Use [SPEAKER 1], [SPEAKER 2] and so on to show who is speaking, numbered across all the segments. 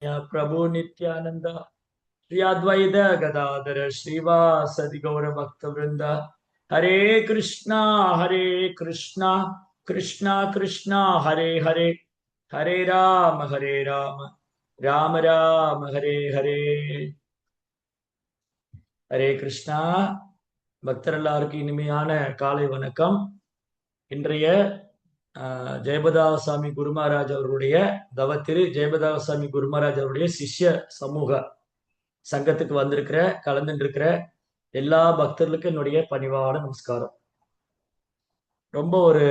[SPEAKER 1] प्रभु नित्यानंद श्री अद्वैत गदाधर श्रीवासदि गौर भक्त वृंद हरे कृष्णा कृष्णा कृष्णा कृष्णा हरे हरे हरे राम राम राम हरे हरे हरे कृष्णा பக்தர் எல்லாருக்கும் இனிமையான காலை வணக்கம். இன்றைய ஜெயபதாசாமி குருமகாராஜ் அவர்களுடைய தவத்திரு ஜெயபதாசாமி குருமகாராஜ் அவருடைய சிஷ்ய சமூக சங்கத்துக்கு வந்திருக்கிற கலந்துட்டு இருக்கிற எல்லா பக்தர்களுக்கும் என்னுடைய பணிவான நமஸ்காரம். ரொம்ப ஒரு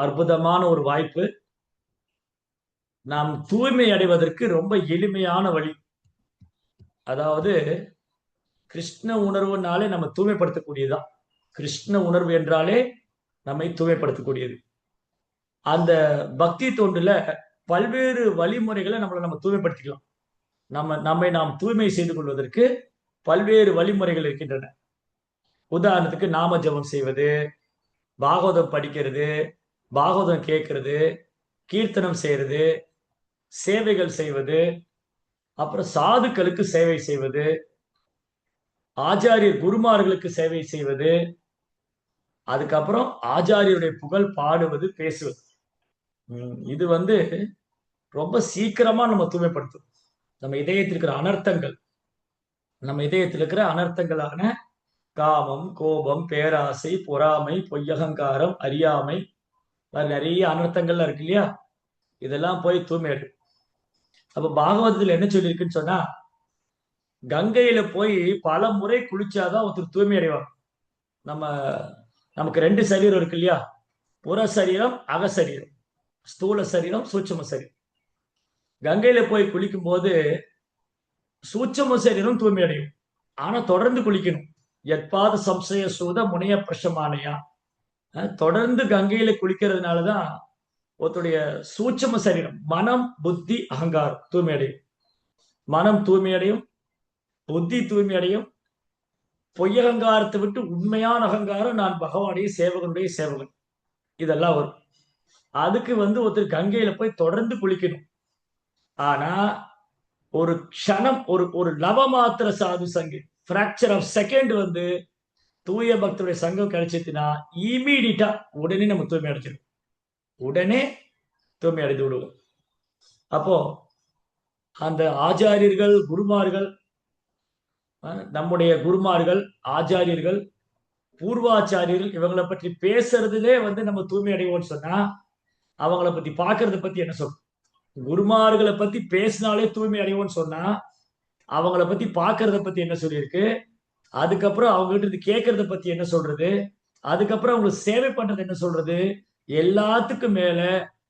[SPEAKER 1] அற்புதமான ஒரு வாய்ப்பு. நாம் தூய்மை அடைவதற்கு ரொம்ப எளிமையான வழி. அதாவது கிருஷ்ண உணர்வுனாலே நம்ம தூய்மைப்படுத்தக்கூடியதுதான். கிருஷ்ண உணர்வு என்றாலே நம்மை தூய்மைப்படுத்தக்கூடியது. அந்த பக்தி தொண்டுல பல்வேறு வழிமுறைகளை நம்ம தூய்மைப்படுத்திக்கலாம். நம்மை நாம் தூய்மை செய்து கொள்வதற்கு பல்வேறு வழிமுறைகள் இருக்கின்றன. உதாரணத்துக்கு நாம ஜபம் செய்வது, பாகவதம் படிக்கிறது, பாகவதம் கேட்கறது, கீர்த்தனம் செய்யறது, சேவைகள் செய்வது, அப்புறம் சாதுக்களுக்கு சேவை செய்வது, ஆச்சாரியர் குருமார்களுக்கு சேவை செய்வது, அதுக்கப்புறம் ஆச்சாரியருடைய புகழ் பாடுவது, பேசுவது. இது ரொம்ப சீக்கிரமா நம்ம தூய்மைப்படுத்தும். நம்ம இதயத்தில் இருக்கிற அனர்த்தங்கள், நம்ம இதயத்தில் இருக்கிற அனர்த்தங்களான காமம், கோபம், பேராசை, பொறாமை, பொய்யகங்காரம், அறியாமை, நிறைய அனர்த்தங்கள்லாம் இருக்கு இல்லையா? இதெல்லாம் போய் தூய்மையடு. அப்ப பாகவதத்துல என்ன சொல்லியிருக்குன்னு சொன்னா, கங்கையில போய் பல முறை குளிச்சாதான் ஒருத்தர் தூய்மை அடைவாங்க. நமக்கு ரெண்டு சரீரம் இருக்கு இல்லையா? புற சரீரம், அகசரீரம், ஸ்தூல சரீரம், சூட்சும சரீரம். கங்கையில போய் குளிக்கும் போது சூட்சும சரீரம் தூய்மை அடையும். ஆனா தொடர்ந்து குளிக்கணும். எட்பாத சம்சய சூத முனைய பிரஷமானையா. தொடர்ந்து கங்கையில குளிக்கிறதுனாலதான் ஒருத்தருடைய சூட்சும சரீரம், மனம், புத்தி, அகங்காரம் தூய்மை அடையும். மனம் தூய்மை அடையும், புத்தி தூய்மை அடையும். பொய்யகங்காரத்தை விட்டு உண்மையான அகங்காரம், நான் பகவானுடைய சேவகனுடைய சேவகன், இதெல்லாம் வரும். அதுக்கு ஒருத்தர் கங்கையில போய் தொடர்ந்து குளிக்கணும். ஆனா ஒரு க்ஷணம், ஒரு நவமாத்திர சாது சங்கம், பிராக்சர் ஆஃப் செகண்ட் தூய பக்தருடைய சங்கம் கிடைச்சதுன்னா இமீடியட்டா உடனே நம்ம தூய்மை அடைச்சிடும். உடனே தூய்மை அடைந்து விடுவோம். அப்போ அந்த ஆச்சாரியர்கள், குருமார்கள், நம்முடைய குருமார்கள், ஆச்சாரியர்கள், பூர்வாச்சாரியர்கள், இவங்களை பற்றி பேசுறதுலே நம்ம தூய்மை அடைவோம்னு சொன்னா, அவங்களை பத்தி பாக்குறத பத்தி என்ன சொல்றோம்? குருமார்களை பத்தி பேசினாலே தூய்மை அடைவோம்னு சொன்னா, அவங்கள பத்தி பாக்குறத பத்தி என்ன சொல்லியிருக்கு? அதுக்கப்புறம் அவங்க கிட்ட இருந்து கேட்கறத பத்தி என்ன சொல்றது? அதுக்கப்புறம் அவங்களுக்கு சேவை பண்றது என்ன சொல்றது? எல்லாத்துக்கும் மேல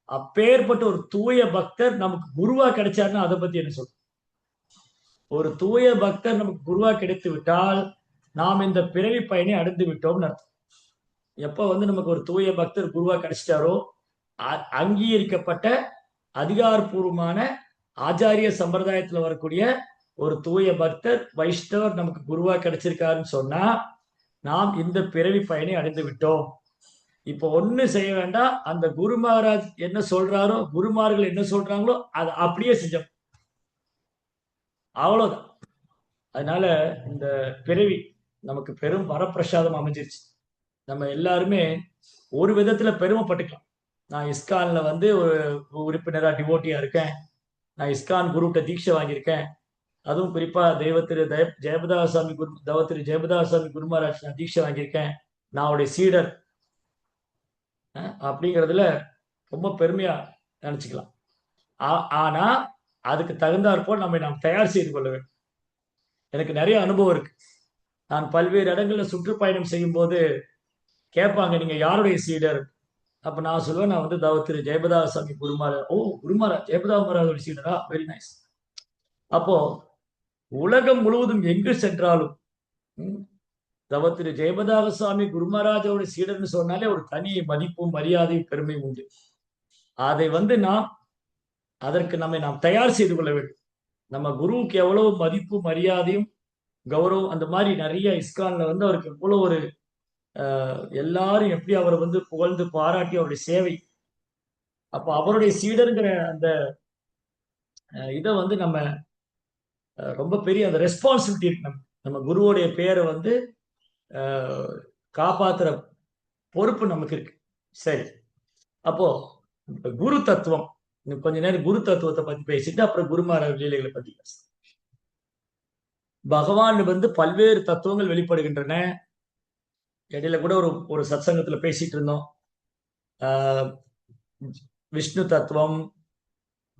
[SPEAKER 1] அப்பேற்பட்ட ஒரு தூய பக்தர் நமக்கு குருவா கிடைச்சாருன்னா அதை பத்தி என்ன சொல்றது? ஒரு தூய பக்தர் நமக்கு குருவா கிடைத்து விட்டால் நாம் இந்த பிறவி பயனை அடைந்து விட்டோம்னு அர்த்தம். எப்ப நமக்கு ஒரு தூய பக்தர் குருவா கிடைச்சிட்டாரோ, அங்கீகரிக்கப்பட்ட அதிகாரப்பூர்வமான ஆச்சாரிய சம்பிரதாயத்துல வரக்கூடிய ஒரு தூய பக்தர், வைஷ்ணவர் நமக்கு குருவா கிடைச்சிருக்காருன்னு சொன்னா நாம் இந்த பிறவி பயனை அடைந்து விட்டோம். இப்ப ஒண்ணு செய்ய வேண்டாம். அந்த குரு மகாராஜ் என்ன சொல்றாரோ, குருமார்கள் என்ன சொல்றாங்களோ அதை அப்படியே செஞ்சோம், அவ்வளவுதான். அதனால இந்த பிறவி நமக்கு பெரும் வரப்பிரசாதம் அமைஞ்சிருச்சு. நம்ம எல்லாருமே ஒரு விதத்துல பெருமைப்பட்டுக்கலாம். நான் இஸ்கான்ல ஒரு உறுப்பினரா, டிவோட்டியா இருக்கேன். நான் இஸ்கான் குருட்ட தீட்சை வாங்கியிருக்கேன். அதுவும் குறிப்பா தெய்வத்திரு ஜெயபதாசாமி தவத்திரு ஜெயபதாசாமி குருமராஜ் நான் தீட்சை வாங்கியிருக்கேன். நான் அவருடைய சீடர் அப்படிங்கிறதுல ரொம்ப பெருமையா நினைச்சுக்கலாம். ஆனா அதுக்கு தகுந்தாற்போல் நாம் தயார் செய்து கொள்ள வேண்டும். எனக்கு நிறைய அனுபவம் இருக்கு. நான் பல்வேறு இடங்கள்ல சுற்றுப்பயணம் செய்யும் போது கேட்பாங்க, நீங்க யாருடைய சீடர்? அப்ப நான் சொல்லுவேன், நான் தவத்திரு ஜெயபதாசாமி குருமாரா. ஓ, குருமாரா ஜெயபதா மகாராஜோட சீடரா? Very nice. அப்போ உலகம் முழுவதும் எங்கு சென்றாலும் தவத்திரு ஜெயபதாசாமி குருமராஜோட சீடர்னு சொன்னாலே ஒரு தனி மதிப்பும் மரியாதையும் பெருமையும் உண்டு. அதை நாம் அதற்கு நாம் தயார் செய்து கொள்ள வேண்டும். நம்ம குருவுக்கு எவ்வளவு மதிப்பு, மரியாதையும், கௌரவம், அந்த மாதிரி நிறைய இஸ்கான்ல அவருக்கு எவ்வளவு ஒரு எல்லாரும் எப்படி அவரை புகழ்ந்து பாராட்டி அவருடைய சேவை. அப்ப அவருடைய சீடருங்கிற அந்த இதை வந்து நம்ம ரொம்ப பெரிய அந்த ரெஸ்பான்சிபிலிட்டி இருக்கு. நம்ம குருவோடைய பேரை வந்து காப்பாத்துற பொறுப்பு நமக்கு இருக்கு. சரி, அப்போ குரு தத்துவம், கொஞ்ச நேரம் குரு தத்துவத்தை பத்தி பேசிட்டு அப்புறம் குருமார லீலைகளை பத்தி பேசலாம். பகவான் வந்து பல்வேறு தத்துவங்கள் வெளிப்படுகின்றன. இடையில கூட ஒரு ஒரு சத்சங்கத்துல பேசிட்டு இருந்தோம். விஷ்ணு தத்துவம்,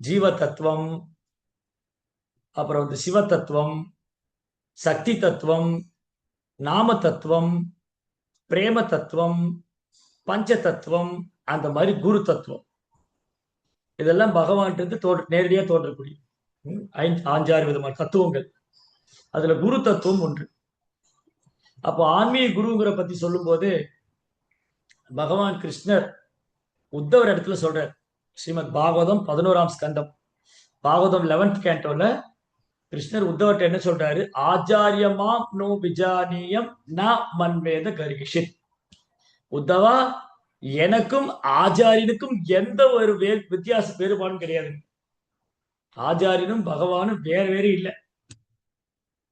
[SPEAKER 1] ஜீவ தத்துவம், அப்புறம் வந்து சிவ தத்துவம், சக்தி தத்துவம், நாம தத்துவம், பிரேம தத்துவம், பஞ்ச தத்துவம், அந்த மாதிரி குரு தத்துவம். இதெல்லாம் பகவான் நேரடியா தோன்றக்கூடிய 5-6 விதமான தத்துவங்கள். அதுல குரு தத்துவம் ஒன்று. அப்போ ஆன்மீக குருங்கிற பத்தி சொல்லும் போது பகவான் கிருஷ்ணர் உத்தவர் இடத்துல சொல்றார். ஸ்ரீமத் பாகவதம் 11ஆம் ஸ்கந்தம், பாகவதம் 11th கேண்டோல கிருஷ்ணர் உத்தவர்கிட்ட என்ன சொல்றாரு? ஆச்சாரியமாம் நோ விஜானியம் ந மன்வேத கரிஷித். உத்தவா, எனக்கும் ஆச்சாரியனுக்கும் எந்த ஒரு வித்தியாச வேறுபாடும் கிடையாது. ஆச்சாரியனும் பகவானும் வேற வேற இல்லை.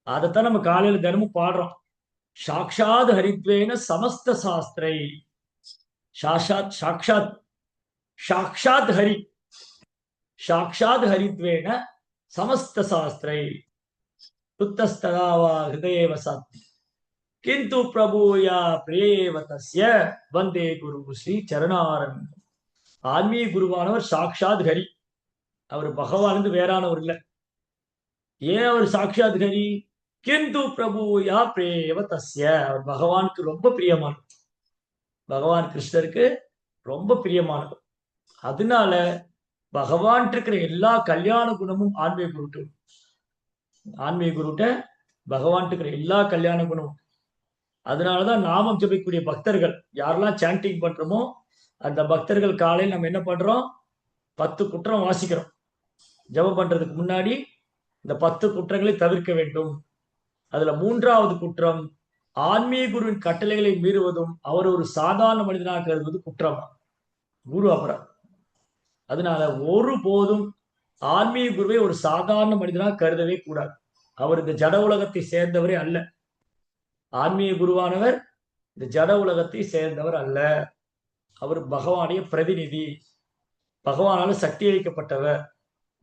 [SPEAKER 1] அதைத்தான் நம்ம காலையில தினமும் பாடுறோம். சாட்சாத் ஹரித்வேன சமஸ்த சாஸ்திரை. சாட்சாத் சாட்சாத் சாட்சாத் ஹரி, சாட்சாத் ஹரித்வேன சமஸ்த சாஸ்திரை புத்தஸ்தகாவா ஹிருதயேவ சத் கிந்து பிரபூயா பிரியேவ தஸ்ய வந்தே குரு ஸ்ரீ சரணாரவிந்தம். ஆன்மீக குருவானவர் சாட்சாத் ஹரி. அவர் பகவானுக்கு வேறானவர் இல்லை. ஏன் அவர் சாட்சாத் ஹரி? கிந்து பிரபூயா பிரியேவ தஸ்ய, அவர் பகவானுக்கு ரொம்ப பிரியமானவர். பகவான் கிருஷ்ணருக்கு ரொம்ப பிரியமானவர். அதனால பகவான் இருக்கிற எல்லா கல்யாண குணமும் ஆன்மீக குருட்டு. ஆன்மீக குருட்ட பகவான் இருக்கிற எல்லா கல்யாண குணமும். அதனாலதான் நாமம் ஜபிக்கக்கூடிய பக்தர்கள் யாரெல்லாம் சாண்டிங் பண்றோமோ அந்த பக்தர்கள் காலையில் நம்ம என்ன பண்றோம்? 10 குற்றம் வாசிக்கிறோம். ஜபம் பண்றதுக்கு முன்னாடி இந்த 10 குற்றங்களை தவிர்க்க வேண்டும். அதுல 3வது குற்றம் ஆன்மீக குருவின் கட்டளைகளை மீறுவதும் அவர் ஒரு சாதாரண மனிதனாக கருதுவது குற்றம், குரு அபராதம். அதனால ஒருபோதும் ஆன்மீக குருவை ஒரு சாதாரண மனிதனாக கருதவே கூடாது. அவர் இந்த ஜட உலகத்தை சேர்ந்தவரே அல்ல. ஆன்மீக குருவானவர் இந்த ஜட உலகத்தை சேர்ந்தவர் அல்ல. அவர் பகவானுடைய பிரதிநிதி. பகவானால சக்தி அளிக்கப்பட்டவர்,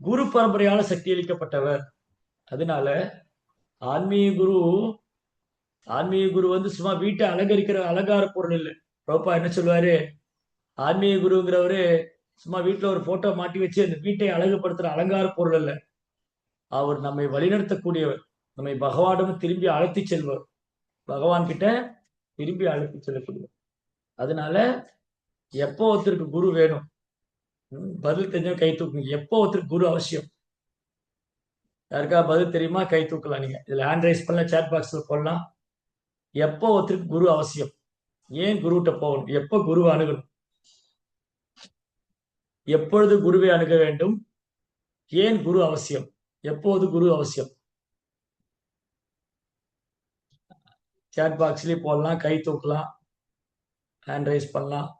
[SPEAKER 1] குரு பரம்பரையால சக்தி அளிக்கப்பட்டவர். அதனால ஆன்மீக குரு வந்து சும்மா வீட்டை அலங்கரிக்கிற அலங்கார பொருள் இல்லை. ரோப்பா என்ன சொல்லுவாரு? ஆன்மீக குருங்கிறவரு சும்மா வீட்டுல ஒரு போட்டோ மாட்டி வச்சு அந்த வீட்டை அழகுபடுத்துற அலங்கார பொருள் அல்ல. அவர் நம்மை வழிநடத்தக்கூடியவர், நம்மை பகவானிடம் திரும்பி அழைத்து செல்வர், பகவான் கிட்ட திரும்பி அழைத்து செல்லக்கூடியவர். அதனால எப்போ ஒருத்தருக்கு குரு வேணும்? பதில் தெரிஞ்ச கை தூக்குங்க. எப்போ ஒருத்தருக்கு குரு அவசியம்? யாருக்கா பதில் தெரியுமா? கை தூக்கலாம். நீங்க இதுல ஹேண்ட் ரைஸ் பண்ணலாம், சேட் பாக்ஸ்ல போடலாம். எப்போ ஒருத்தருக்கு குரு அவசியம்? ஏன் குருகிட்ட போகணும்? எப்போ குருவை அணுகணும்? எப்பொழுது குருவை அணுக வேண்டும்? ஏன் குரு அவசியம்? எப்போது குரு அவசியம்? சேட் பாக்ஸ்லயே போடலாம், கை தூக்கலாம், ஹேண்ட் ரைஸ் பண்ணலாம்.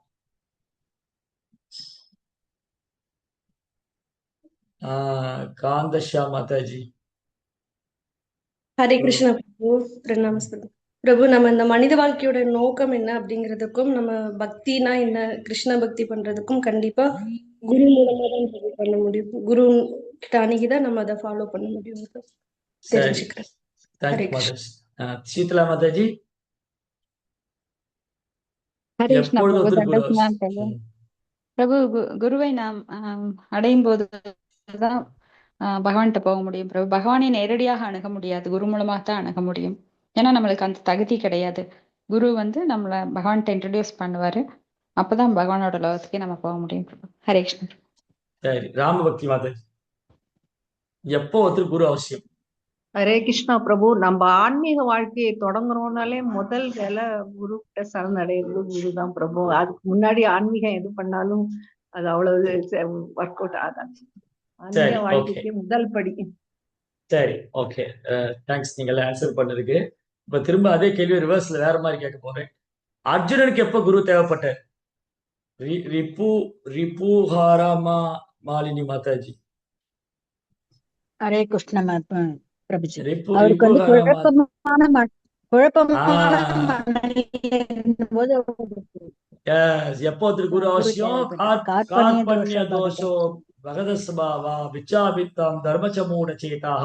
[SPEAKER 1] காந்தஷா மாதாஜி.
[SPEAKER 2] ஹரே கிருஷ்ணா பிரபு, பிரணாமஸ்து பிரபு. நம்ம இந்த மனித வாழ்க்கையோட நோக்கம் என்ன அப்படிங்கிறதுக்கும், நம்ம பக்தினா என்ன, கிருஷ்ண பக்தி பண்றதுக்கும் கண்டிப்பா குரு மூலமா தான் பண்ண முடியும். குரு கிட்ட அணுகிதான் நம்ம அதை ஃபாலோ பண்ண முடியும். தெரிஞ்சுக்கிறேன். ஹரே கிருஷ்ணா.
[SPEAKER 1] சீதலா மாதாஜி.
[SPEAKER 3] ஹரே கிருஷ்ணா பிரபு. பிரபு, குருவை நாம் அடையும் போதுதான் பகவான்கிட்ட போக முடியும் பிரபு. பகவானை நேரடியாக அணுக முடியாது, குரு மூலமாக தான் அணுக முடியும். ஏன்னா நம்மளுக்கு அந்த தகுதி கிடையாது. குரு வந்து நம்மள பகவான்கிட்ட இன்ட்ரடியூஸ் பண்ணுவாரு. அப்பதான் பகவானோட லோகத்துக்கே நம்ம போக முடியும் பிரபு. ஹரே கிருஷ்ணா.
[SPEAKER 1] சரி, ராமபக்தி மாதாஜி. எப்போ ஒருத்தர் குரு அவசியம்?
[SPEAKER 4] ஹரே கிருஷ்ணா பிரபு. நம்ம ஆன்மீக வாழ்க்கையை தொடங்குறோம்னாலே முதல் வேலை குரு கிட்ட சரணடைகிறது குரு தான் பிரபு. அதுக்கு முன்னாடி ஆன்மீகம் எது பண்ணாலும் அது அவ்வளவு ஒர்க் அவுட் ஆகாது. ஆன்மீக வாழ்க்கைக்கு முதல் படி.
[SPEAKER 1] சரி, ஓகே, தேங்க்ஸ். நீங்க ஆன்சர் பண்ணதுக்கு. இப்ப திரும்ப அதே கேள்வி ரிவர்ஸ்ல வேற மாதிரி கேட்க போறேன். அர்ஜுனனுக்கு எப்ப குரு தேவைப்பட்டார்? ரிபுஹாராமா மாலினி மாதாஜி.
[SPEAKER 5] ஹரே கிருஷ்ண பிரபுஜி.
[SPEAKER 1] ரிப்பு
[SPEAKER 5] அவருக்கு வந்து
[SPEAKER 1] ரிப்பு
[SPEAKER 5] குழப்பமான
[SPEAKER 1] ஆஹ்
[SPEAKER 5] மனநிலையில இருந்தபோது
[SPEAKER 1] எப்போ குரு
[SPEAKER 5] குரு
[SPEAKER 1] அவசியம்
[SPEAKER 5] தேவைப்பட்டார்.
[SPEAKER 1] கார்பண்ய தோஷோ பகதஸ்பாவா விச்சாபித்தம் தர்மச்சமூட சேதாக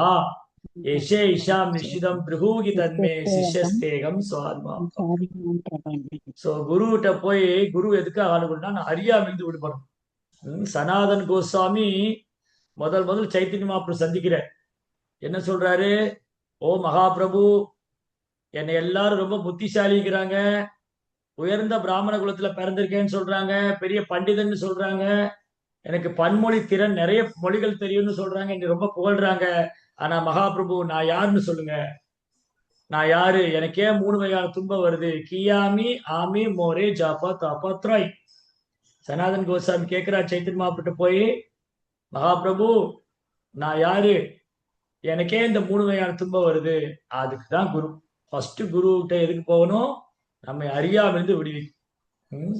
[SPEAKER 1] ஏஷே இஷாம் நிஷிதம் பிருகூகி தன்மே சிஷ்யஸ்தேகம் சுவாத்மா. சோ குருகிட்ட போய் குரு எதுக்கு ஆளுகள்னா நான் அறியாமிருந்து விடுபடும். சனாதன் கோஸ்வாமி முதல் சைத்தன்ய மகாபிரபு சந்திக்கிறேன். என்ன சொல்றாரு? ஓ மகாபிரபு, என்னை எல்லாரும் ரொம்ப புத்திசாலிக்கிறாங்க, உயர்ந்த பிராமண குலத்துல பிறந்திருக்கேன்னு சொல்றாங்க, பெரிய பண்டிதன்னு சொல்றாங்க, எனக்கு பன்மொழி திறன், நிறைய மொழிகள் தெரியும்னு சொல்றாங்க, என்னை ரொம்ப புகழ்றாங்க. ஆனா மகாபிரபு, நான் யாருன்னு சொல்லுங்க, நான் யாரு? எனக்கே 3 வகையான துன்பம் வருது. கியாமி ஆமி மோரே ஜாபா தாபா த்ராய். சனாதன் கோஸ்வாமி கேட்கிறார் சைத்தன்ய மகாபிரபு போய், மகாபிரபு நான் யாரு? எனக்கே இந்த 3 வகையான துன்பம் வருது. அதுக்குதான் குரு. ஃபர்ஸ்ட் குரு கிட்ட எதுக்கு போகணும்? நம்மை அறியாமிருந்து விடுவிக்கும்.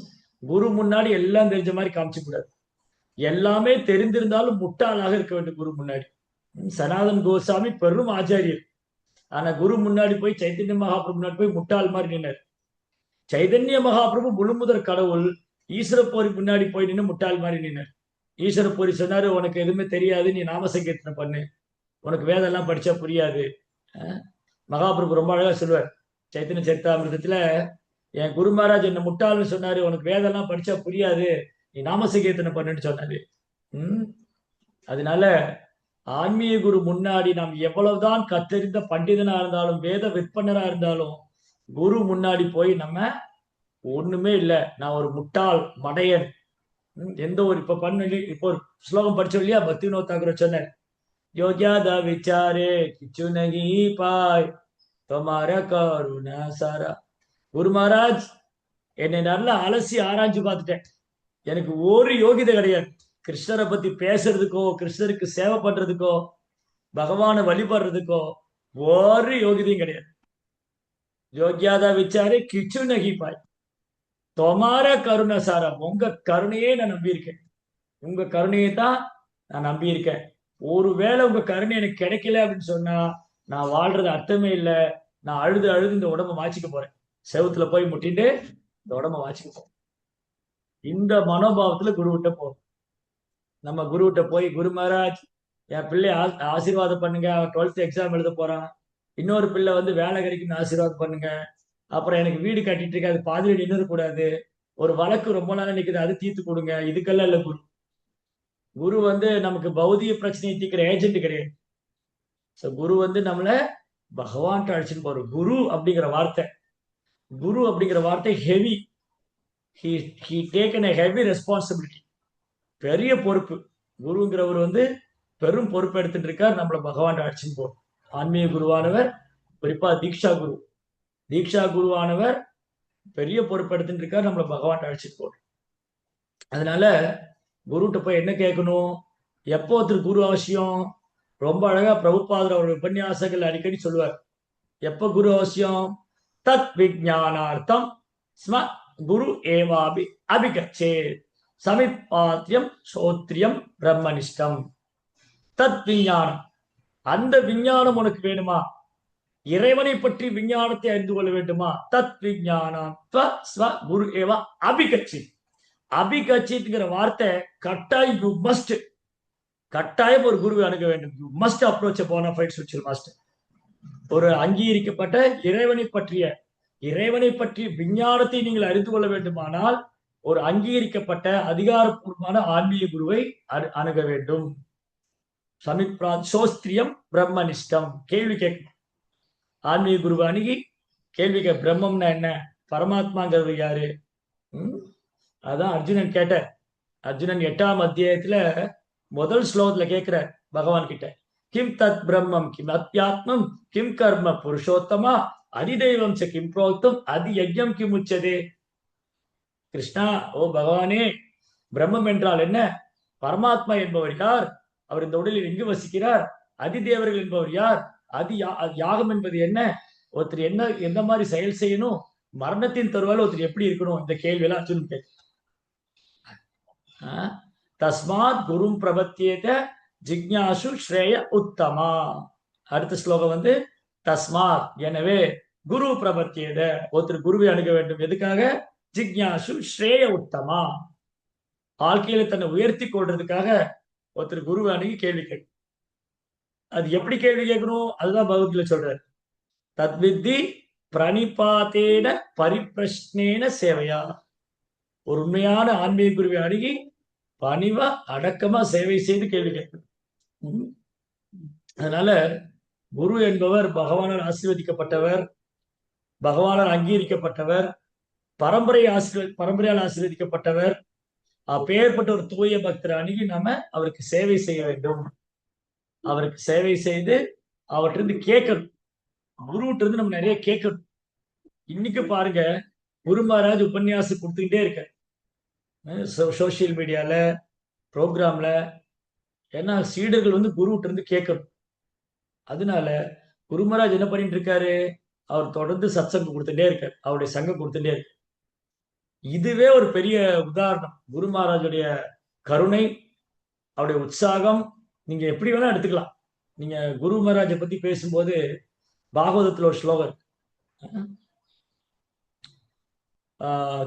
[SPEAKER 1] குரு முன்னாடி எல்லாம் தெரிஞ்ச மாதிரி காமிச்சு கூடாது. எல்லாமே தெரிந்திருந்தாலும் முட்டாளாக இருக்க வேண்டும் குரு முன்னாடி. சனாதன் கோஸ்வாமி பெரும் ஆச்சாரியர். ஆனா குரு முன்னாடி போய் சைத்தன்ய மகாபிரபு முன்னாடி போய் முட்டாள் மாதிரி நின்னார். சைதன்ய மகாபிரபு முழுமுதற் கடவுள். ஈஸ்வரப்போரி முன்னாடி போய் நின்று முட்டாள் மாதிரி நின்னார். ஈஸ்வரப்போரி சொன்னாரு, உனக்கு எதுவுமே தெரியாது, நீ நாம சங்கீர்த்தனை பண்ணு, உனக்கு வேதம் எல்லாம் படிச்சா புரியாது. மகாபிரபு ரொம்ப அழகா சொல்லுவார் சைத்தன்ய சரித்தாமிர்தத்துல, என் குரு மகாராஜ் என்ன முட்டாள்னு சொன்னாரு, உனக்கு வேதம் எல்லாம் படிச்சா புரியாது, நீ நாம சங்கீர்த்தனை பண்ணுன்னு சொன்னாரு. அதனால ஆன்மீக குரு முன்னாடி நாம் எவ்வளவுதான் கற்றறிந்த பண்டிதனா இருந்தாலும், வேத விற்பனரா இருந்தாலும், குரு முன்னாடி போய் நம்ம ஒண்ணுமே இல்லை, நான் ஒரு முட்டாள் மடையன், எந்த ஒரு இப்போ ஒரு ஸ்லோகம் படிச்சோம் இல்லையா, பக்தி வினோத் தாக்கூர் சொன்னார், யோகியாதா விசாரே கிச்சு நகி பாய் தொமார கருணா சாரா. குரு மகாராஜ், என்னை நல்லா அலசி ஆராய்ஞ்சு பார்த்துட்டேன், எனக்கு ஒரு யோகிதை கிடையாது. கிருஷ்ணரை பத்தி பேசுறதுக்கோ, கிருஷ்ணருக்கு சேவை பண்றதுக்கோ, பகவானை வழிபடுறதுக்கோ ஒரு யோகிதையும் கிடையாது. யோகியாதா விசாரே கிச்சு நகி பாய் தொமார கருணா சாரா. உங்க கருணையே நான் நம்பியிருக்கேன், உங்க கருணையை தான் நான் நம்பியிருக்கேன். ஒருவேளை உங்க கருணை எனக்கு கிடைக்கல அப்படின்னு சொன்னா நான் வாழ்றது அர்த்தமே இல்லை. நான் அழுது அழுது இந்த உடம்ப வாச்சிக்க போறேன், செவத்துல போய் முட்டிட்டு இந்த உடம்ப வாச்சிக்க போறேன். இந்த மனோபாவத்துல குருவிட்ட போகும். நம்ம குருவிட்ட போய், குரு மகாராஜ் என் பிள்ளை ஆசீர்வாதம் பண்ணுங்க, அவன் 12th எக்ஸாம் எழுத போறான், இன்னொரு பிள்ளை வந்து வேலை கிடைக்குன்னு ஆசீர்வாதம் பண்ணுங்க, அப்புறம் எனக்கு வீடு கட்டிட்டு இருக்கு, அது பாதியில நின்று கூடாது, ஒரு வழக்கு ரொம்ப நாள் நிக்குது, அது தீர்த்து கொடுங்க. இதுக்கெல்லாம் இல்ல குரு. குரு வந்து நமக்கு பௌதிக பிரச்சனையை தீர்க்கிற ஏஜென்ட் கிடையாது. குரு வந்து நம்மள பகவான்கிட்ட அழைச்சிட்டு போறோம். குரு அப்படிங்கிற வார்த்தை heavy. he taken a heavy responsibility. பெரிய பொறுப்பு. குருங்கிறவர் வந்து பெரும் பொறுப்பு எடுத்துட்டு இருக்கார், நம்மள பகவான் அழைச்சின்னு போறோம். ஆன்மீக குருவானவர், குறிப்பா தீக்ஷா குருவானவர் பெரிய பொறுப்பு எடுத்துட்டு இருக்கார், நம்மள பகவான் அழைச்சிட்டு போறோம். அதனால குருகிட்ட போய் என்ன கேட்கணும்? எப்போ ஒருத்தர் குரு அவசியம்? ரொம்ப அழகா பிரபுபாதர் அவருடைய உபன்யாசங்கள் அடிக்கடி சொல்லுவார். எப்ப குரு அவசியம்? தத் விஜானார்த்தம் ஸ்ம குரு ஏவாபி அபிகச்சே சமிப்பாத்தியம் சோத்ரியம் பிரம்மனிஷ்டம். தத் விஞ்ஞானம், அந்த விஞ்ஞானம் உனக்கு வேணுமா? இறைவனை பற்றி விஞ்ஞானத்தை அறிந்து கொள்ள வேண்டுமா? தத் விஞ்ஞானம் குரு ஏவா அபிகச்சி. அபிகச்சிங்கிற வார்த்தை கட்டாயம், யூ மஸ்ட், கட்டாயம் ஒரு குருவை அணுக வேண்டும். யூ மஸ்ட் அப்ரோச் போனா ஃபைட் ஸ்பிரிச்சுவல் மாஸ்டர். ஒரு அங்கீகரிக்கப்பட்ட இறைவனை பற்றி விஞ்ஞானத்தை நீங்கள் அறிந்து கொள்ள வேண்டுமானால் ஒரு அங்கீகரிக்கப்பட்ட அதிகாரப்பூர்வமான ஆன்மீக குருவை அணுக வேண்டும். சோஸ்திரியம் பிரம்மனிஷ்டம். கேள்வி கேட்கணும். ஆன்மீக குருவை அணுகி கேள்வி பிரம்மம்னா என்ன, பரமாத்மாங்கிறது யாரு? அதான் அர்ஜுனன் கேட்ட. அர்ஜுனன் 8ஆம் அத்தியாயத்துல முதல் ஸ்லோகத்துல கேட்கிற பகவான் கிட்ட, கிம் தத் பிரம்மம் கிம் அத்தியாத்மம் கிம் கர்ம புருஷோத்தமா அதிதெய்வம் ச கிம் புரோக்தம் அதி யஜ்ஞம் கிம் உச்சதே. கிருஷ்ணா, ஓ பகவானே, பிரம்மம் என்றால் என்ன? பரமாத்மா என்பவர் யார்? அவர் இந்த உடலில் எங்கு வசிக்கிறார்? அதிதேவர்கள் என்பவர் யார்? யாகம் என்பது என்ன? ஒருத்தர் எந்த மாதிரி செயல் செய்யணும்? மரணத்தின் தருவாயில் ஒருத்தர் எப்படி இருக்கணும்? இந்த கேள்வியெல்லாம் அர்ஜுனன் கேட்க. தஸ்மாத் குரும் பிரபத்தியேத ஜிக்ஞாசு ஸ்ரேய உத்தமா. அடுத்த ஸ்லோகம் வந்து தஸ்மாத், எனவே குரு பிரபத்தியத, ஒருத்தர் குருவை அணுக வேண்டும். எதுக்காக? ஜிக்ஞாசு ஸ்ரேய உத்தமா, வாழ்க்கையில தன்னை உயர்த்தி கொள்றதுக்காக ஒருத்தர் குருவை அணுகி கேள்வி கேட்கணும். அது எப்படி கேள்வி கேட்கணும்? அதுதான் பகவத்கீதை சொல்றாரு. தத்வித்தி பிரணிபாத்தேன பரிப்பிரஷ்னேன சேவையா. ஒரு உண்மையான ஆன்மீக குருவை அணுகி பணிவா அடக்கமா சேவை செய்து கேள்வி கேட்கணும். அதனால குரு என்பவர் பகவானால் ஆசீர்வதிக்கப்பட்டவர், பகவானால் அங்கீகரிக்கப்பட்டவர், பரம்பரையால் ஆசீர்வதிக்கப்பட்டவர். அப்பேற்பட்ட ஒரு தூய பக்தரை அணுகி நாம அவருக்கு சேவை செய்ய வேண்டும். அவருக்கு சேவை செய்து அவற்றிருந்து கேட்கணும். குருவிட்ட இருந்து நம்ம நிறைய கேட்கணும். இன்னைக்கு பாருங்க, குரு மகாராஜ் உபன்யாசம் கொடுத்துக்கிட்டே இருக்க சோசியல் மீடியால, ப்ரோக்ராம்ல. ஏன்னா சீடர்கள் வந்து குருவிட்ட இருந்து கேட்கணும். அதனால குரு மகாராஜ் என்ன பண்ணிட்டு இருக்காரு? அவர் தொடர்ந்து சத்சங்கம் கொடுத்துட்டே இருக்காரு, அவருடைய சங்கம் கொடுத்துட்டே இருக்கு. இதுவே ஒரு பெரிய உதாரணம். குரு மகாராஜுடைய கருணை, அவருடைய உற்சாகம். நீங்க எப்படி வேணா எடுத்துக்கலாம். நீங்க குரு மகாராஜை பத்தி பேசும்போது பாகவதத்துல ஒரு ஸ்லோகம்,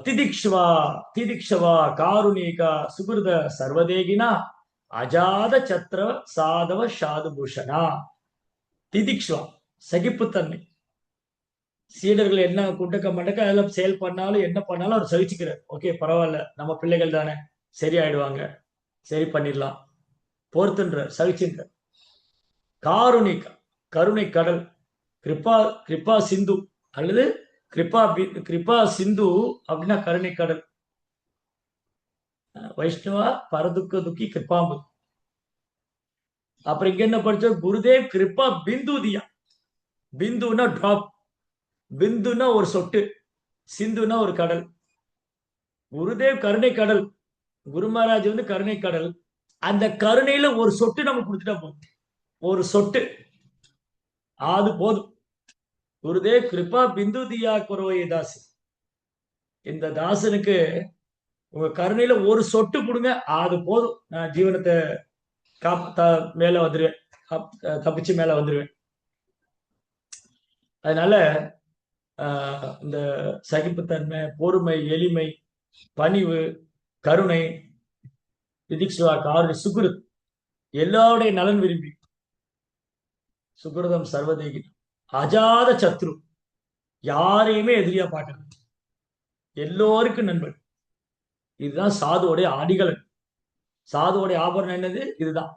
[SPEAKER 1] திதிக்ஷவா திதிக்ஷவா காருணிகா சுகிருத சர்வதேகினா அஜாத சத்ர சாதவ சாதுபூஷனா. திதிக்ஷவா, சகிப்புத்தன்மை. சீடர்கள் என்ன குண்டக்க மண்டக்க அதெல்லாம் செயல் பண்ணாலும் என்ன பண்ணாலும் அவர் சகிச்சுக்கிறார். ஓகே, பரவாயில்ல, நம்ம பிள்ளைகள் தானே, சரியாயிடுவாங்க, சரி பண்ணிடலாம், பொறுத்துன்ற, சகிச்சுன்ற. காருணிகா, கருணை கடல். கிருபா கிருபா சிந்து அல்லது கிருபா சிந்து அப்படின்னா கருணை கடல். வைஷ்ணவா பரதுக்க துக்கி கிருபாம்பு. அப்புறம் இங்க என்ன படிச்சோம்? குருதேவ் கிருபா பிந்துதியா. பிந்துனா டிராப், பிந்துனா ஒரு சொட்டு, சிந்துனா ஒரு கடல். குருதேவ் கருணை கடல், குரு மகாராஜ் வந்து கருணை கடல். அந்த கருணையில ஒரு சொட்டு நம்ம கொடுத்துட்டா போதும், ஒரு சொட்டு, அது போதும். குருதேவ் கிருபா பிந்து தியா குரோயே தாஸ். இந்த தாசனுக்கு உங்க கருணையில ஒரு சொட்டு கொடுங்க, அது போதும். நான் ஜீவனத்தை மேல வந்துருவேன், தப்பிச்சு மேல வந்துருவேன். அதனால இந்த சகிப்புத்தன்மை, பொறுமை, எளிமை, பணிவு, கருணை, திதிக்ஷவா, காருணை, சுகிருத், எல்லாருடைய நலன் விரும்பி, சுகிருதம் சர்வதேகி, அஜாத சத்ரு, யாரையுமே எதிரியா பார்க்கறது, எல்லோருக்கும் நண்பன். இதுதான் சாதுவோடைய அடிகள். சாதுவோடைய ஆபரணம் என்னது? இதுதான்.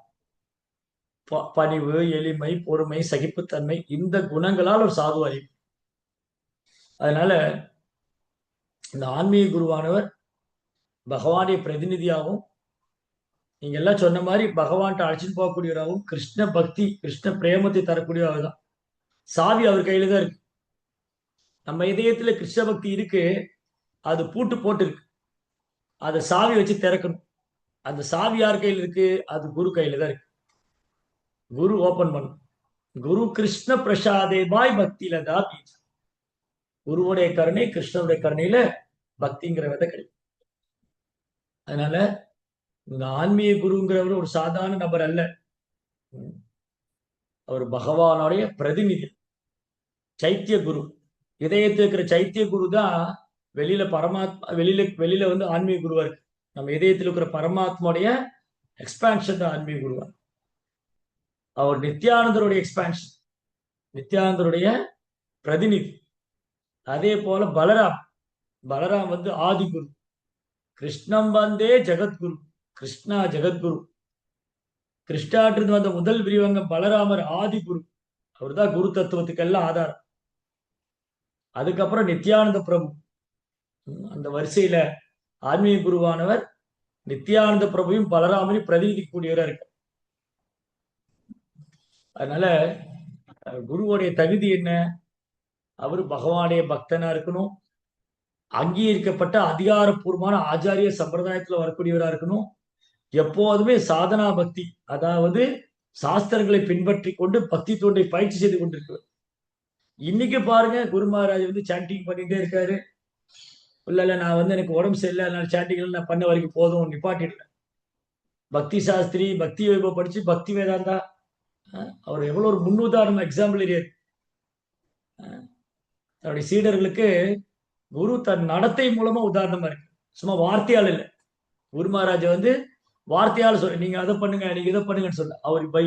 [SPEAKER 1] பணிவு, எளிமை, பொறுமை, சகிப்புத்தன்மை, இந்த குணங்களால் ஒரு சாது அறிவு. அதனால இந்த ஆன்மீக குருவானவர் பகவானுடைய பிரதிநிதியாகவும், நீங்க எல்லாம் சொன்ன மாதிரி பகவான்கிட்ட அழைச்சிட்டு போகக்கூடியவராகவும், கிருஷ்ண பக்தி, கிருஷ்ண பிரேமத்தை தரக்கூடியவர் தான். சாவி அவர் கையில தான் இருக்கு. நம்ம இதயத்துல கிருஷ்ண பக்தி இருக்கு, அது பூட்டு போட்டு இருக்கு, அதை சாவி வச்சு திறக்கணும். அந்த சாவி யார் கையில் இருக்கு? அது குரு கையில தான் இருக்கு. குரு ஓபன் பண்ணும். குரு கிருஷ்ண பிரசாதே பாய் பக்தியில தான் பீஜ். குருவுடைய கருணை, கிருஷ்ணனுடைய கருணையில பக்திங்கிற விதை கிடைக்கும். அதனால இந்த ஆன்மீக குருங்கிறவர் ஒரு சாதாரண நபர் அல்ல, அவர் பகவானுடைய பிரதிநிதி, சைத்திய குரு. இதயத்தில் இருக்கிற சைத்திய குரு தான் வெளியில பரமாத்மா, வெளியில வந்து ஆன்மீக குருவா இருக்கு. நம்ம இதயத்தில் இருக்கிற பரமாத்மாவுடைய எக்ஸ்பான்ஷன் தான் ஆன்மீக குருவா. அவர் நித்யானந்தருடைய எக்ஸ்பான்ஷன், நித்யானந்தருடைய பிரதிநிதி. அதே போல பலராம் வந்து ஆதிகுரு. கிருஷ்ணம் வந்தே ஜெகத்குரு, கிருஷ்ணா ஜெகத்குரு. கிருஷ்ணாட்டிருந்து வந்த முதல் விரிவங்கம் பலராமர் ஆதிகுரு, அவர் தான் குரு தத்துவத்துக்கெல்லாம் ஆதாரம். அதுக்கப்புறம் நித்யானந்த பிரபு, அந்த வரிசையில ஆன்மீக குருவானவர் நித்யானந்த பிரபுவையும் பலராமரையும் பிரதிநிதிக்கூடியவரா இருக்கு. அதனால குருவுடைய தகுதி என்ன? அவரு பகவானுடைய பக்தனா இருக்கணும், அங்கீகரிக்கப்பட்ட அதிகாரப்பூர்வமான ஆச்சாரிய சம்பிரதாயத்துல வரக்கூடியவரா இருக்கணும், எப்போதுமே சாதனா பக்தி, அதாவது சாஸ்திரங்களை பின்பற்றி கொண்டு பக்தி தொண்டை பயிற்சி செய்து கொண்டிருக்கிறார். இன்னைக்கு பாருங்க, குரு மகாராஜ் வந்து சாண்டிங் பண்ணிட்டே இருக்காரு. இல்ல நான் வந்து எனக்கு உடம்பு சரியில்லை, அதனால சாண்டிங் நான் பண்ண வரைக்கும் போதும், நிப்பாட்டிடல. பக்தி சாஸ்திரி, பக்தி வைபவம் படிச்சு பக்தி வேதாந்தா, அவர் எவ்வளவு ஒரு முன்னுதாரணம், எக்ஸாம்பிள் ஏரியா. தன்னுடைய சீடர்களுக்கு குரு தன் நடத்தை மூலமா உதாரணமா இருக்கு, சும்மா வார்த்தையால் இல்லை. குரு மகாராஜ் வந்து வார்த்தையால் சொல்ல, நீங்க அதை பண்ணுங்க, நீங்க இதை பண்ணுங்கன்னு சொல்ல, அவர் by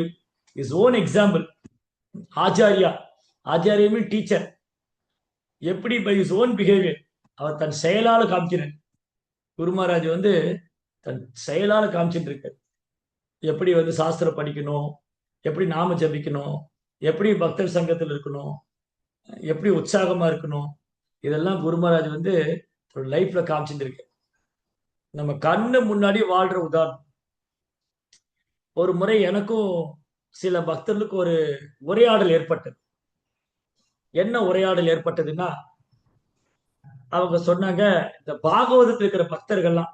[SPEAKER 1] his own example. Acharya, acharya mean teacher. எப்படி பை இஸ் ஓன் பிஹேவியர், அவர் தன் செயலால காமிக்கிறார். குரு மகாராஜ் வந்து தன் செயலால காமிச்சுட்டு இருக்காரு. எப்படி வந்து சாஸ்திரம் படிக்கணும், எப்படி நாம ஜபிக்கணும், எப்படி பக்தர் சங்கத்தில் இருக்கணும், எப்படி உற்சாகமா இருக்கணும், இதெல்லாம் குரு மகாராஜ் வந்து ஒரு லைஃப்ல காமிச்சுட்டு இருக்கு. நம்ம கண்ணு முன்னாடி வாழ்ற உதாரணம். ஒரு முறை எனக்கும் சில பக்தர்களுக்கு ஒரு உரையாடல் ஏற்பட்டது. என்ன உரையாடல் ஏற்பட்டதுன்னா, அவங்க சொன்னாங்க, இந்த பாகவதத்தில் இருக்கிற பக்தர்கள்லாம்,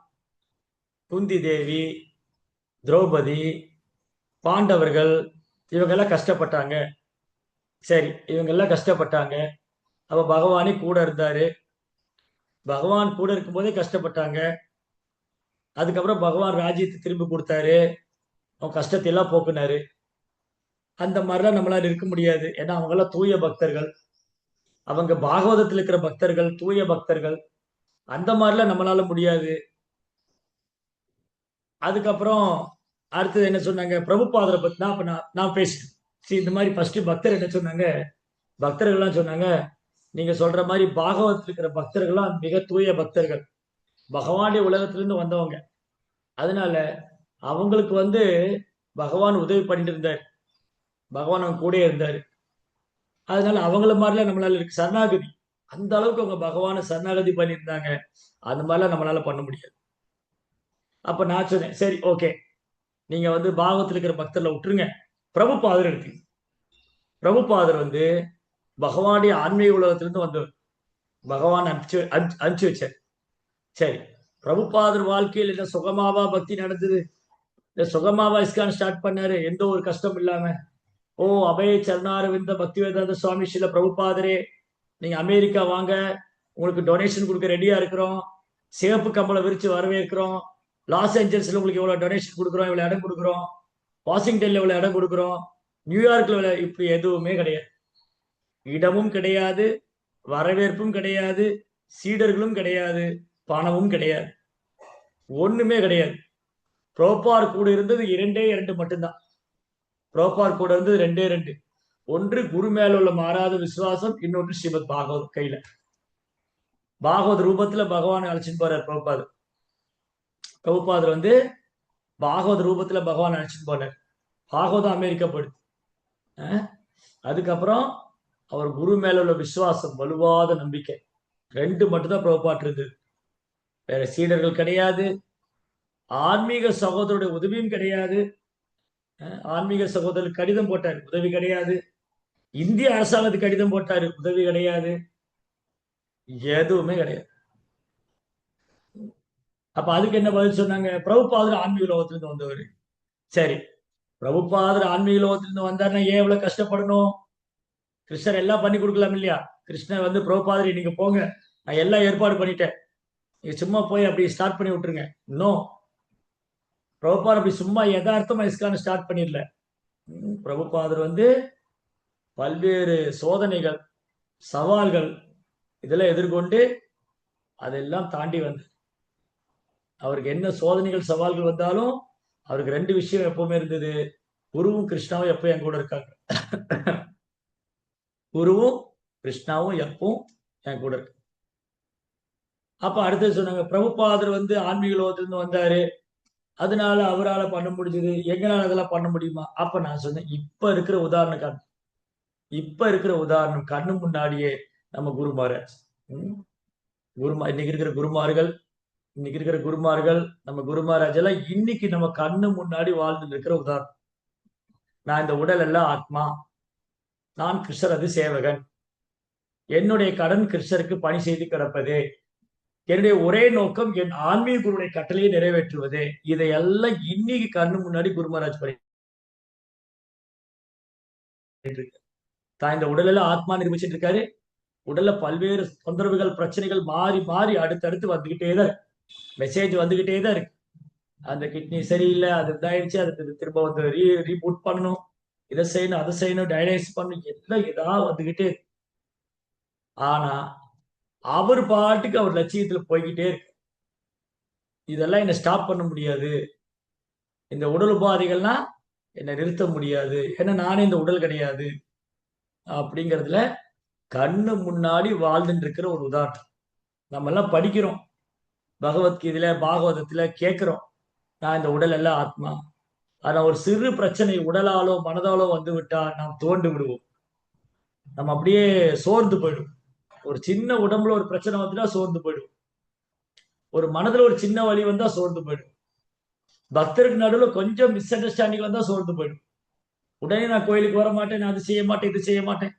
[SPEAKER 1] குந்தி தேவி, திரௌபதி, பாண்டவர்கள், இவங்கெல்லாம் கஷ்டப்பட்டாங்க. சரி, இவங்கெல்லாம் கஷ்டப்பட்டாங்க. அப்ப பகவானே கூட இருந்தாரு. பகவான் கூட இருக்கும் போதே கஷ்டப்பட்டாங்க. அதுக்கப்புறம் பகவான் ராஜ்யத்தை திரும்பி கொடுத்தாரு, அவன் கஷ்டத்தை எல்லாம் போக்குனாரு. அந்த மாதிரிலாம் நம்மளால இருக்க முடியாது. ஏன்னா அவங்க எல்லாம் தூய பக்தர்கள். அவங்க பாகவதத்தில் இருக்கிற பக்தர்கள், தூய பக்தர்கள். அந்த மாதிரிலாம் நம்மளால முடியாது. அதுக்கப்புறம் அடுத்தது என்ன சொன்னாங்க, பிரபுபாதரை பத்தி தான் அப்ப நான் பேசுறேன். சரி, இந்த மாதிரி ஃபர்ஸ்ட் பக்தர் என்ன சொன்னாங்க, பக்தர்கள்லாம் சொன்னாங்க, நீங்க சொல்ற மாதிரி பாகவதத்தில் இருக்கிற பக்தர்கள்லாம் மிக தூய பக்தர்கள், பகவானுடைய உலகத்திலிருந்து வந்தவங்க. அதனால அவங்களுக்கு வந்து பகவான் உதவி பண்ணிட்டு இருந்தார், பகவான் அவங்க கூட இருந்தாரு. அதனால அவங்கள மாதிரிலாம் நம்மளால இருக்கு சரணாகதி, அந்த அளவுக்கு அவங்க பகவானை சரணாகதி பண்ணியிருந்தாங்க. அந்த மாதிரிலாம் நம்மளால பண்ண முடியாது. அப்ப நான் சொன்னேன், சரி ஓகே, நீங்க வந்து பாகவத்தில் இருக்கிற பக்தர்ல விட்டுருங்க, பிரபுபாதர் எடுத்து. பிரபுபாதர் வந்து பகவானுடைய ஆன்மீக உலகத்திலிருந்து வந்தவர், பகவான் அனுப்பிச்சு வச்சார். சரி, பிரபுபாதர் வாழ்க்கையில் என்ன சுகமாவா பக்தி நடந்தது, இந்த சுகமாவா இஸ்கான் ஸ்டார்ட் பண்ணாரு, எந்த ஒரு கஷ்டம் இல்லாம. ஓ அபய சரணாரவிந்த பக்தி வேதாந்த சுவாமி ஸ்ரீல பிரபுபாதரே, நீங்க அமெரிக்கா வாங்க, உங்களுக்கு டொனேஷன் கொடுக்க ரெடியா இருக்கிறோம், சிவப்பு கம்பளை விரிச்சு வரவேற்கிறோம், லாஸ் ஏஞ்சல்ஸ்ல உங்களுக்கு இவ்வளவு டொனேஷன் கொடுக்குறோம், இவ்வளவு இடம் கொடுக்குறோம், வாஷிங்டன்ல இவ்வளவு இடம் கொடுக்குறோம், நியூயார்க்ல இப்படி எதுவுமே கிடையாது. இடமும் கிடையாது, வரவேற்பும் கிடையாது, சீடர்களும் கிடையாது, பணமும் கிடையாது, ஒண்ணுமே கிடையாது. புரோபார் கூட இருந்தது 2 மட்டும்தான். புரோபார் கூட இருந்தது 2. ஒன்று குரு மேல உள்ள மாறாத விசுவாசம், இன்னொன்று ஸ்ரீமத் பாகவத் கையில. பாகவத் ரூபத்துல பகவான் அழைச்சிட்டு போறார் பிரபுபாதர். பிரபுபாதர் வந்து பாகவத் ரூபத்துல பகவான் அழைச்சிட்டு போனார். பாகவதம் அமெரிக்கா போயிடுது. அதுக்கப்புறம் அவர் குரு மேல உள்ள விசுவாசம், வலுவாத நம்பிக்கை, 2 மட்டும்தான் பிரபுபாட் இருந்தது. வேற சீடர்கள் கிடையாது, ஆன்மீக சகோதரருடைய உதவியும் கிடையாது. ஆன்மீக சகோதரர் கடிதம் போட்டார், உதவி கிடையாது. இந்திய அரசாங்கத்துக்கு கடிதம் போட்டாரு, உதவி கிடையாது, எதுவுமே கிடையாது. அப்ப அதுக்கு என்ன பதில் சொன்னாங்க, பிரபுபாதர் ஆன்மீக லோகத்திலிருந்து வந்தவர். சரி, பிரபுபாதர் ஆன்மீக லோகத்திலிருந்து வந்தாருன்னா ஏன் இவ்வளவு கஷ்டப்படணும்? கிருஷ்ணர் எல்லாம் பண்ணி கொடுக்கலாம் இல்லையா? கிருஷ்ணர் வந்து பிரபுபாதரை நீங்க போங்க, நான் எல்லாம் ஏற்பாடு பண்ணிட்டேன், நீங்க சும்மா போய் அப்படி ஸ்டார்ட் பண்ணி விட்டுருங்க. இன்னும் பிரபுபாதர் அப்படி சும்மா யதார்த்தமா இஸ்கான் ஸ்டார்ட் பண்ணிடல. பிரபுபாதர் வந்து பல்வேறு சோதனைகள், சவால்கள் இதெல்லாம் எதிர்கொண்டு அதெல்லாம் தாண்டி வந்து, அவருக்கு என்ன சோதனைகள் சவால்கள் வந்தாலும் அவருக்கு 2 விஷயம் எப்பவுமே இருந்தது. குருவும் கிருஷ்ணாவும் எப்பவும் என் கூட இருக்காங்க. குருவும் கிருஷ்ணாவும் எப்பவும் என் கூட இருக்கு. அப்ப அடுத்தது சொன்னாங்க, பிரபுபாதர் வந்து ஆன்மீக லோகத்திலிருந்து வந்தாரு, அதனால அவரால் பண்ண முடிஞ்சது, எங்களால அதெல்லாம் பண்ண முடியுமா? அப்ப நான் சொன்னேன், இப்ப இருக்கிற உதாரணம் கண்ணு முன்னாடியே நம்ம குரு மகாராஜ், இன்னைக்கு இருக்கிற குருமார்கள், நம்ம குரு மகாராஜ் எல்லாம் இன்னைக்கு நம்ம கண்ணு முன்னாடி வாழ்ந்து இருக்கிற உதாரணம். நான் இந்த உடல் எல்லாம் ஆத்மா, நான் கிருஷ்ணரது சேவகன், என்னுடைய கடன் கிருஷ்ணருக்கு பணி செய்து கிடப்பதே, என்னுடைய ஒரே நோக்கம் என் ஆன்மீக குருடைய கட்டளையை நிறைவேற்றுவதே. இதையெல்லாம் இன்னைக்கு கண்ணு முன்னாடி குரு மகாராஜ் பண்ணி தான் இந்த உடலெல்லாம் ஆத்மா நிரூபிச்சுட்டு இருக்காரு. உடல்ல பல்வேறு தொந்தரவுகள், பிரச்சனைகள் மாறி மாறி அடுத்தடுத்து வந்துகிட்டே தான் இருக்கு, மெசேஜ் வந்துகிட்டே தான் இருக்கு. அந்த கிட்னி சரியில்லை, அது இதாயிடுச்சு, அதுக்கு திரும்ப வந்து ரீபூட் பண்ணணும், இதை செய்யணும் அதை செய்யணும், டயலைஸ் பண்ணணும், எல்லாம் ஏதாவது வந்துகிட்டே இருக்கு. ஆனா அவர் பாட்டுக்கு அவர் லட்சியத்துல போய்கிட்டே இருக்கு. இதெல்லாம் என்ன ஸ்டாப் பண்ண முடியாது, இந்த உடல் உபாதைகள்லாம் என்னை நிறுத்த முடியாது, ஏன்னா நானே இந்த உடல் கிடையாது அப்படிங்கிறதுல கண்ணு முன்னாடி வாழ்ந்துட்டு இருக்கிற ஒரு உதாரணம். நம்ம எல்லாம் படிக்கிறோம், பகவத்கீதையில பாகவதத்துல கேட்கிறோம், நான் இந்த உடல் எல்லாம் ஆத்மா. ஆனா ஒரு சிறு பிரச்சனை உடலாலோ மனதாலோ வந்து விட்டா நாம் தோண்டு விடுவோம், நம்ம அப்படியே சோர்ந்து போயிடும். ஒரு சின்ன உடம்புல ஒரு பிரச்சனை வந்துட்டா சோர்ந்து போயிடும், ஒரு மனதுல ஒரு சின்ன வலி வந்தா சோர்ந்து போயிடும், பக்தருக்கு நடுவில் கொஞ்சம் மிஸ் அண்டர்ஸ்டாண்டிங் வந்தா சோர்ந்து போயிடும். உடனே நான் கோயிலுக்கு வர மாட்டேன், நான் அது செய்ய மாட்டேன் இது செய்ய மாட்டேன்.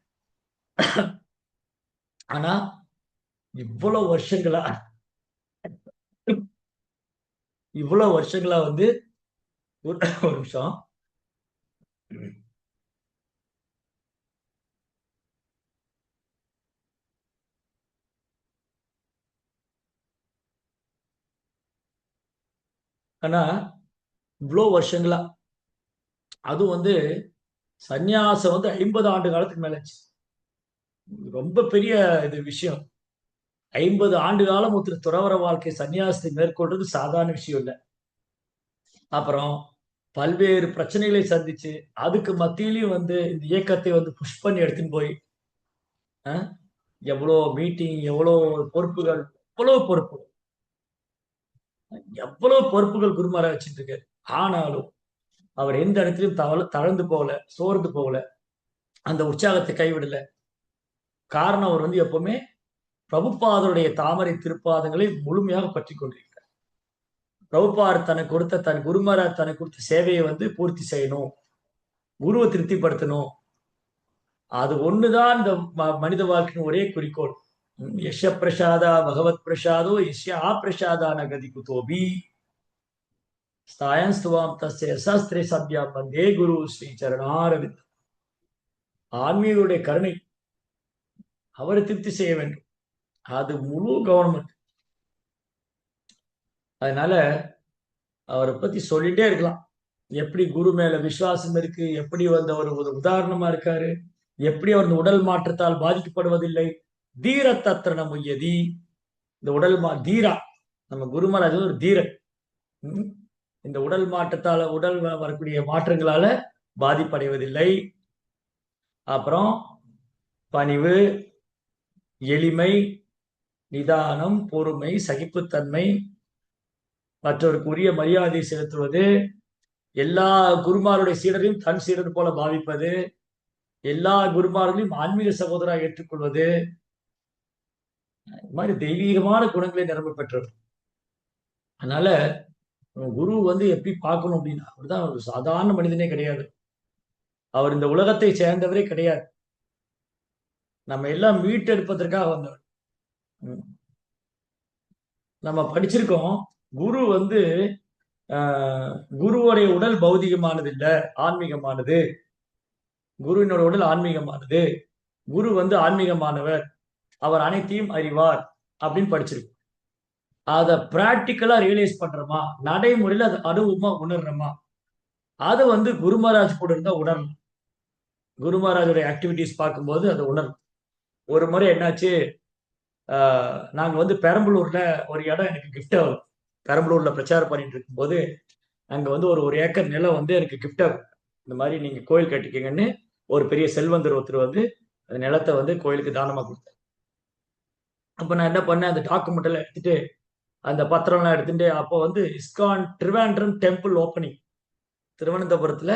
[SPEAKER 1] ஆனா இவ்வளவு வருஷங்களா வந்து ஒரு நிமிஷம். ஆனா இவ்வளவு வருஷங்களா, அது வந்து சந்நியாசம் வந்து 50 ஆண்டு காலத்துக்கு மேலச்சு. ரொம்ப பெரிய இது விஷயம். 50 ஆண்டு காலம் ஒருத்தர் துறவற வாழ்க்கை சன்னியாசத்தை மேற்கொள்றது சாதாரண விஷயம் இல்லை. அப்புறம் பல்வேறு பிரச்சனைகளை சந்திச்சு அதுக்கு மத்தியிலையும் வந்து இந்த இயக்கத்தை வந்து புஷ் பண்ணி எடுத்துன்னு போய் எவ்வளோ மீட்டிங், எவ்வளவு பொறுப்புகள், எவ்வளவு பொறுப்புகள் குருமாரா வச்சுட்டு இருக்காரு. ஆனாலும் அவர் எந்த இடத்துலையும் தளர்ந்து போகல, சோர்ந்து போகல, அந்த உற்சாகத்தை கைவிடல. காரணம் அவர் வந்து எப்பவுமே பிரபுபாதருடைய தாமரை திருப்பாதங்களை முழுமையாக பற்றி கொண்டிருக்கிறார். பிரபுபார் தனக்கு கொடுத்த தன் குருமாரார் தனக்கு கொடுத்த சேவையை வந்து பூர்த்தி செய்யணும், குருவை திருப்திப்படுத்தணும். அது ஒண்ணுதான் இந்த மனித வாழ்க்கையின் ஒரே குறிக்கோள். யஷ பிரசாதா பகவத் பிரசாதோ யஷ்யா பிரசாதா நகதி குதோபி ஸ்தாயன்ஸ்துவாம் தஸ்ய சாஸ்திரே சத்யா பந்தே குரு ஸ்ரீ சரணாரவிந்த். ஆன்மீகருடைய கருணை, அவரை திருப்தி செய்ய வேண்டும், அது முழு கவர்மெண்ட். அதனால அவரை பத்தி சொல்லிட்டே இருக்கலாம். எப்படி குரு மேல விசுவாசம் இருக்கு, எப்படி வந்து அவர் ஒரு உதாரணமா இருக்காரு, எப்படி அவர் இந்த உடல் மாற்றத்தால் பாதிக்கப்படுவதில்லை. தீர தத்திர முயதி, இந்த உடல் தீரா, நம்ம குருமராஜ் ஒரு தீரன். இந்த உடல் மாற்றத்தால உடல் வரக்கூடிய மாற்றங்களால பாதிப்படைவதில்லை. அப்புறம் பணிவு, எளிமை, நிதானம், பொறுமை, சகிப்புத்தன்மை, மற்றவருக்கு உரிய மரியாதை செலுத்துவது, எல்லா குருமாருடைய சீடரையும் தன் சீடர் போல பாவிப்பது, எல்லா குருமார்களையும் ஆன்மீக சகோதராக ஏற்றுக்கொள்வது, இது மாதிரி தெய்வீகமான குணங்களை நிரம்ப பெற்றவர். அதனால குரு வந்து எப்படி பார்க்கணும் அப்படின்னா, அவர்தான் ஒரு சாதாரண மனிதனே கிடையாது, அவர் இந்த உலகத்தை சேர்ந்தவரே கிடையாது, நம்ம எல்லாம் மீட்டெடுப்பதற்காக வந்தவர். நம்ம படிச்சிருக்கோம், குரு வந்து குருவுடைய உடல் பௌதிகமானது இல்ல, ஆன்மீகமானது. குருவினோட உடல் ஆன்மீகமானது, குரு வந்து ஆன்மீகமானவர், அவர் அனைத்தையும் அறிவார் அப்படின்னு படிச்சிருக்கோம். அதை பிராக்டிக்கலா ரியலைஸ் பண்றோமா, நடைமுறையில அதை அனுபவமா உணர்றோமா, அதை வந்து குருமராஜ் கூட இருந்தா உணரணும். குருமராஜோட ஆக்டிவிட்டிஸ் பார்க்கும்போது அதை உணரணும். ஒரு முறை என்னாச்சு, நாங்க வந்து பெரம்பலூர்ல ஒரு இடம் எனக்கு கிஃப்ட் ஆகும். பெரம்பலூர்ல பிரச்சாரம் பண்ணிட்டு இருக்கும்போது அங்க வந்து ஒரு ஏக்கர் நிலம் வந்து எனக்கு கிஃப்ட் ஆகும். இந்த மாதிரி நீங்க கோயில் கட்டிக்கங்கன்னு ஒரு பெரிய செல்வந்தர் ஒருத்தர் வந்து அந்த நிலத்தை வந்து கோயிலுக்கு தானமா கொடுத்தார். அப்ப நான் என்ன பண்ணேன், அந்த டாக்குமெண்ட் எல்லாம் எடுத்துட்டு, அந்த பத்திரம்லாம் எடுத்துட்டு, அப்போ வந்து இஸ்கான் திருவேண்ட்ரம் டெம்பிள் ஓப்பனிங், திருவனந்தபுரத்துல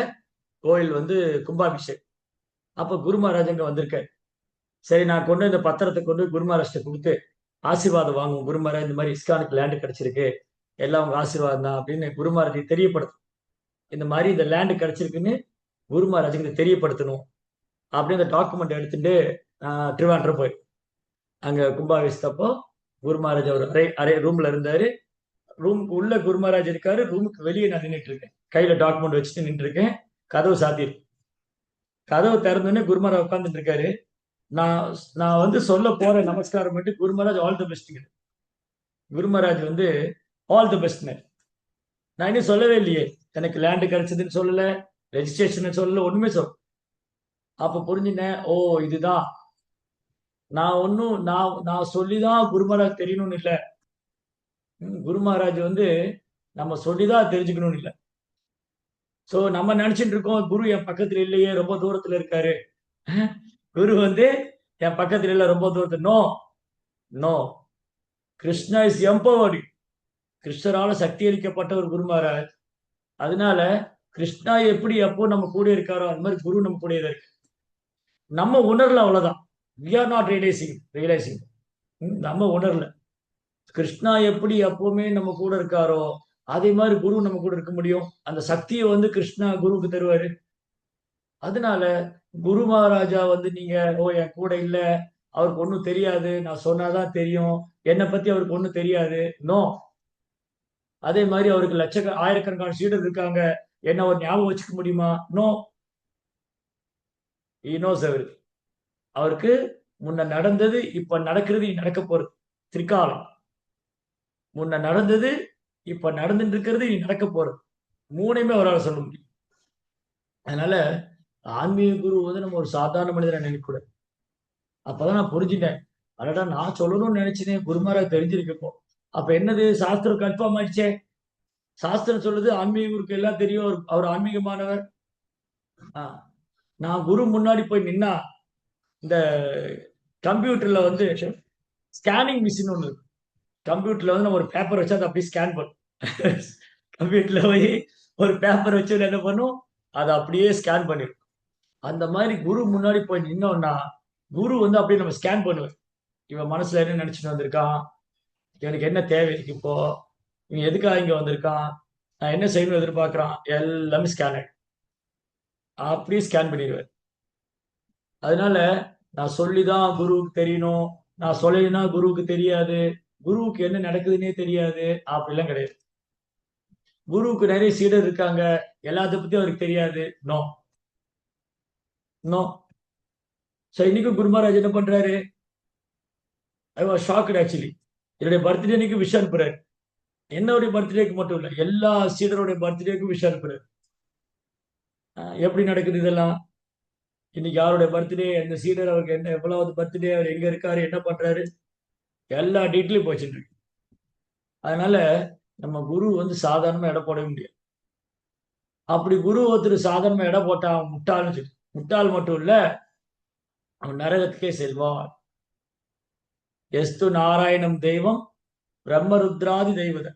[SPEAKER 1] கோயில் வந்து கும்பாபிஷேக். அப்ப குரு மகாராஜ் அங்க வந்திருக்காரு. சரி, நான் கொண்டு இந்த பத்திரத்தை கொண்டு குரு மகாராஜ்ட கொடுத்து ஆசீர்வாதம் வாங்குவோம். குரு மகாராஜ் இந்த மாதிரி இஸ்கானுக்கு லேண்டு கிடைச்சிருக்கு, எல்லாம் உங்க ஆசீர்வாதம் தான் அப்படின்னு குரு மகாராஜை தெரியப்படுத்தும். இந்த மாதிரி இந்த லேண்டு கிடைச்சிருக்குன்னு குரு மகாராஜுக்கு தெரியப்படுத்தணும் அப்படின்னு அந்த டாக்குமெண்ட் எடுத்துட்டு திருவாண்டரம் போய் அங்க கும்பாபிஷேகப்போ குரு மகாராஜ் அவர் அரை ரூம்ல இருந்தாரு. ரூமுக்கு உள்ள குரு மகாராஜ் இருக்காரு, ரூமுக்கு வெளியே நான் நின்றுட்டு இருக்கேன், கையில டாக்குமெண்ட் வச்சுட்டு நின்று இருக்கேன். கதவு சாத்திருக்கு. கதவு திறந்தோடனே குரு மகாராஜ் உட்கார்ந்துட்டு இருக்காரு. நான் வந்து சொல்ல போறேன் நமஸ்காரம் பண்ணிட்டு, குரு மகாராஜ் ஆல் தி பெஸ்ட். குரு மகாராஜ் வந்து ஆல் தி பெஸ்ட். நான் இன்னும் சொல்லவே இல்லையே, எனக்கு லேண்டு கிடைச்சதுன்னு சொல்லல, ரெஜிஸ்ட்ரேஷன் சொல்லல, ஒண்ணுமே சொல்ல. அப்ப புரிஞ்சுனேன், ஓ இதுதான். நான் சொல்லிதான் குரு மகாராஜ் தெரியணும்னு இல்லை. குரு மகாராஜ் வந்து நம்ம சொல்லிதான் தெரிஞ்சுக்கணும்னு இல்லை. சோ நம்ம நினைச்சிட்டு இருக்கோம் குரு என் பக்கத்துல இல்லையே, ரொம்ப தூரத்துல இருக்காரு. குரு வந்து என் பக்கத்துல இல்ல, ரொம்ப தூரத்துல. No no, Krishna is empowered. கிருஷ்ணரால சக்தி அளிக்கப்பட்ட ஒரு குரு மகாராஜ். அதனால கிருஷ்ணா எப்படி எப்போ நம்ம கூட இருக்காரோ அது மாதிரி குரு நம்ம கூட இருக்கு. நம்ம உணர்ல, அவ்வளவுதான். we are not realizing. நம்ம உணர்ல கிருஷ்ணா எப்படி எப்பவுமே நம்ம கூட இருக்காரோ அதே மாதிரி குரு நம்ம கூட இருக்க முடியும். அந்த சக்தியை வந்து கிருஷ்ணா குருவுக்கு தருவாரு. அதனால குரு மகாராஜா வந்து நீங்க ஓ என் கூட இல்ல, அவருக்கு ஒண்ணும் தெரியாது, நான் சொன்னாதான் தெரியும், என்னை பத்தி அவருக்கு ஒண்ணும் தெரியாது. நோ. அதே மாதிரி அவருக்கு ஆயிரக்கணக்கான சீடர் இருக்காங்க, என்ன ஒரு ஞாபகம் வச்சுக்க முடியுமா? நோ. ஈனோஸ் அவருக்கு முன்ன நடந்தது, இப்ப நடக்கிறது, நடக்க போறது. திரிகாலம். முன்ன நடந்தது, இப்ப நடந்துட்டு இருக்கிறது, இனி நடக்க போறது. மூணையுமே அவரால் சொல்ல முடியும். அதனால ஆன்மீக குரு வந்து நம்ம ஒரு சாதாரண மனிதரை நினைக்கக்கூடாது. அப்பதான் நான் புரிஞ்சுட்டேன், அதடா நான் சொல்லணும்னு நினைச்சேன், குருமாரா தெரிஞ்சிருக்கப்போ. அப்ப என்னது, சாஸ்திரம் கன்ஃபார்ம் ஆயிடுச்சே. சாஸ்திரம் சொல்லுது ஆன்மீக குருக்கு எல்லாம் தெரியும், அவர் ஆன்மீகமானவர். நான் குரு முன்னாடி போய் நின்னா, இந்த கம்ப்யூட்டர்ல வந்து ஸ்கேனிங் மிஷின் ஒண்ணு இருக்கு. கம்ப்யூட்டர்ல வந்து நம்ம ஒரு பேப்பர் வச்சு அதை அப்படியே ஸ்கேன் பண்ணும். கம்ப்யூட்டர்ல போய் ஒரு பேப்பர் வச்சு என்ன பண்ணும், அதை அப்படியே ஸ்கேன் பண்ணிடும். அந்த மாதிரி குரு முன்னாடி போய் நின்னோம்னா குரு வந்து அப்படியே நம்ம ஸ்கேன் பண்ணுவேன். இவன் மனசுல என்ன நினைச்சிட்டு வந்திருக்கான், எனக்கு என்ன தேவை இருக்கு, இப்போ இவன் எதுக்காக இங்க வந்திருக்கான், நான் என்ன செய்யணும் எதிர்பார்க்கறான், எல்லாமே ஸ்கேன் ஆயிடும். அப்படியே ஸ்கேன் பண்ணிடுவேன். அதனால நான் சொல்லிதான் குருவுக்கு தெரியணும், நான் சொல்லலைன்னா குருவுக்கு தெரியாது, குருவுக்கு என்ன நடக்குதுன்னே தெரியாது, அப்படிலாம் கிடையாது. குருவுக்கு நிறைய சீடர் இருக்காங்க, எல்லாத்த பத்தி அவருக்கு தெரியாது. No no. சோ இன்னைக்கு குரு மகாராஜ் என்ன பண்றாரு, ஐ வாஸ் ஷாக்டு ஆக்சுவலி. என்னுடைய பர்த்டே அன்னைக்கு விஷ் அனுப்புறாரு. என்னுடைய பர்த்டேக்கு மட்டும் இல்ல, எல்லா சீடருடைய பர்த்டேக்கும் விஷ் அனுப்புறாரு. எப்படி நடக்குது இதெல்லாம்? இன்னைக்கு யாருடைய பர்த்டே, எந்த சீடர், அவருக்கு என்ன எவ்வளவு பர்த்டே, அவர் எங்க இருக்காரு, என்ன பண்றாரு, எல்லா டீட்டெயிலும் போச்சுட்டு இருக்கு. அதனால நம்ம குரு வந்து சாதாரணமா எடை போடவே முடியாது. அப்படி குரு ஒருத்தர் சாதாரணமா எடை போட்டா அவன் முட்டாள்னு சொல்லி, முட்டாள் மட்டும் இல்ல, அவன் நரகத்துக்கே செல்வான். எஸ்து நாராயணம் தெய்வம் பிரம்மருத்ராதி தெய்வத.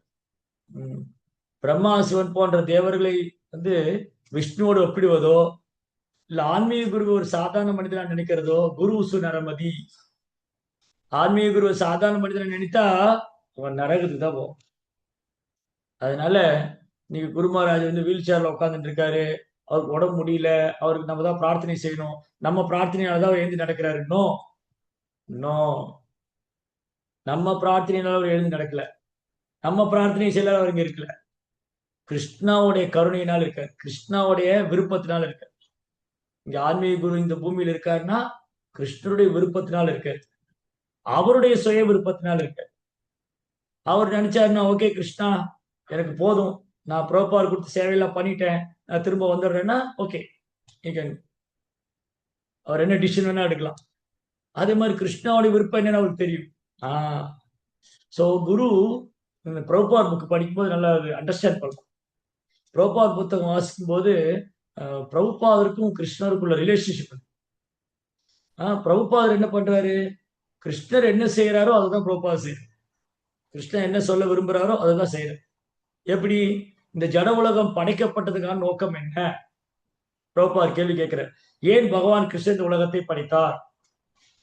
[SPEAKER 1] பிரம்மா சிவன் போன்ற தேவர்களை வந்து விஷ்ணுவோடு ஒப்பிடுவதோ, இல்ல ஆன்மீக குரு ஒரு சாதாரண மனிதனா நினைக்கிறதோ, குரு சு நரமதி. ஆன்மீக குரு சாதாரண மனிதனை நினைத்தா அவன் நரகத்துக்கு தான் போவான். அதனால நீங்க குரு மகாராஜ் வந்து வீல் சேர்ல உட்காந்துட்டு இருக்காரு, அவருக்கு உடம்பு முடியல, அவருக்கு நம்ம தான் பிரார்த்தனை செய்யணும், நம்ம பிரார்த்தனையாலதான் அவர் எழுந்து நடக்கிறாரு. நோ நோ, நம்ம பிரார்த்தனையால அவர் எழுந்து நடக்கல, நம்ம பிரார்த்தனை செய்யல அவர் இங்க இருக்கல. கிருஷ்ணாவுடைய கருணையினால் இருக்காரு, கிருஷ்ணாவுடைய விருப்பத்தினால் இருக்காரு. இங்க ஆன்மீக குரு இந்த பூமியில் இருக்காருன்னா கிருஷ்ணருடைய விருப்பத்தினால் இருக்காரு, அவருடைய சுய விருப்பத்தினால் இருக்காரு. அவர் நினைச்சாருன்னா ஓகே கிருஷ்ணா எனக்கு போதும், நான் புரோபார் கொடுத்து சேவையெல்லாம் பண்ணிட்டேன், நான் திரும்ப வந்துடுறேன்னா ஓகே, அவர் என்ன டிசிஷன் வேணா எடுக்கலாம். அதே மாதிரி கிருஷ்ணாவுடைய விருப்பம் என்னன்னு அவருக்கு தெரியும். சோ குரு புரோபார் புக் படிக்கும்போது நல்லா அண்டர்ஸ்டாண்ட் பண்ணலாம். புரோபார் புத்தகம் வாசிக்கும் போது பிரபுபாதருக்கும் கிருஷ்ணருக்குள்ள ரிலேஷன்ஷிப். பிரபுபாதர் என்ன பண்றாரு, கிருஷ்ணர் என்ன செய்யறாரோ அதுதான் பிரபுபாதர் செய்யறாரு. கிருஷ்ணர் என்ன சொல்ல விரும்புறாரோ அதுதான் செய்யறாரு. எப்படி, இந்த ஜட உலகம் படைக்கப்பட்டதுக்கான நோக்கம் என்ன, பிரபுபாதர் கேள்வி கேட்கிறார். ஏன் பகவான் கிருஷ்ணர் இந்த உலகத்தை படைத்தார்?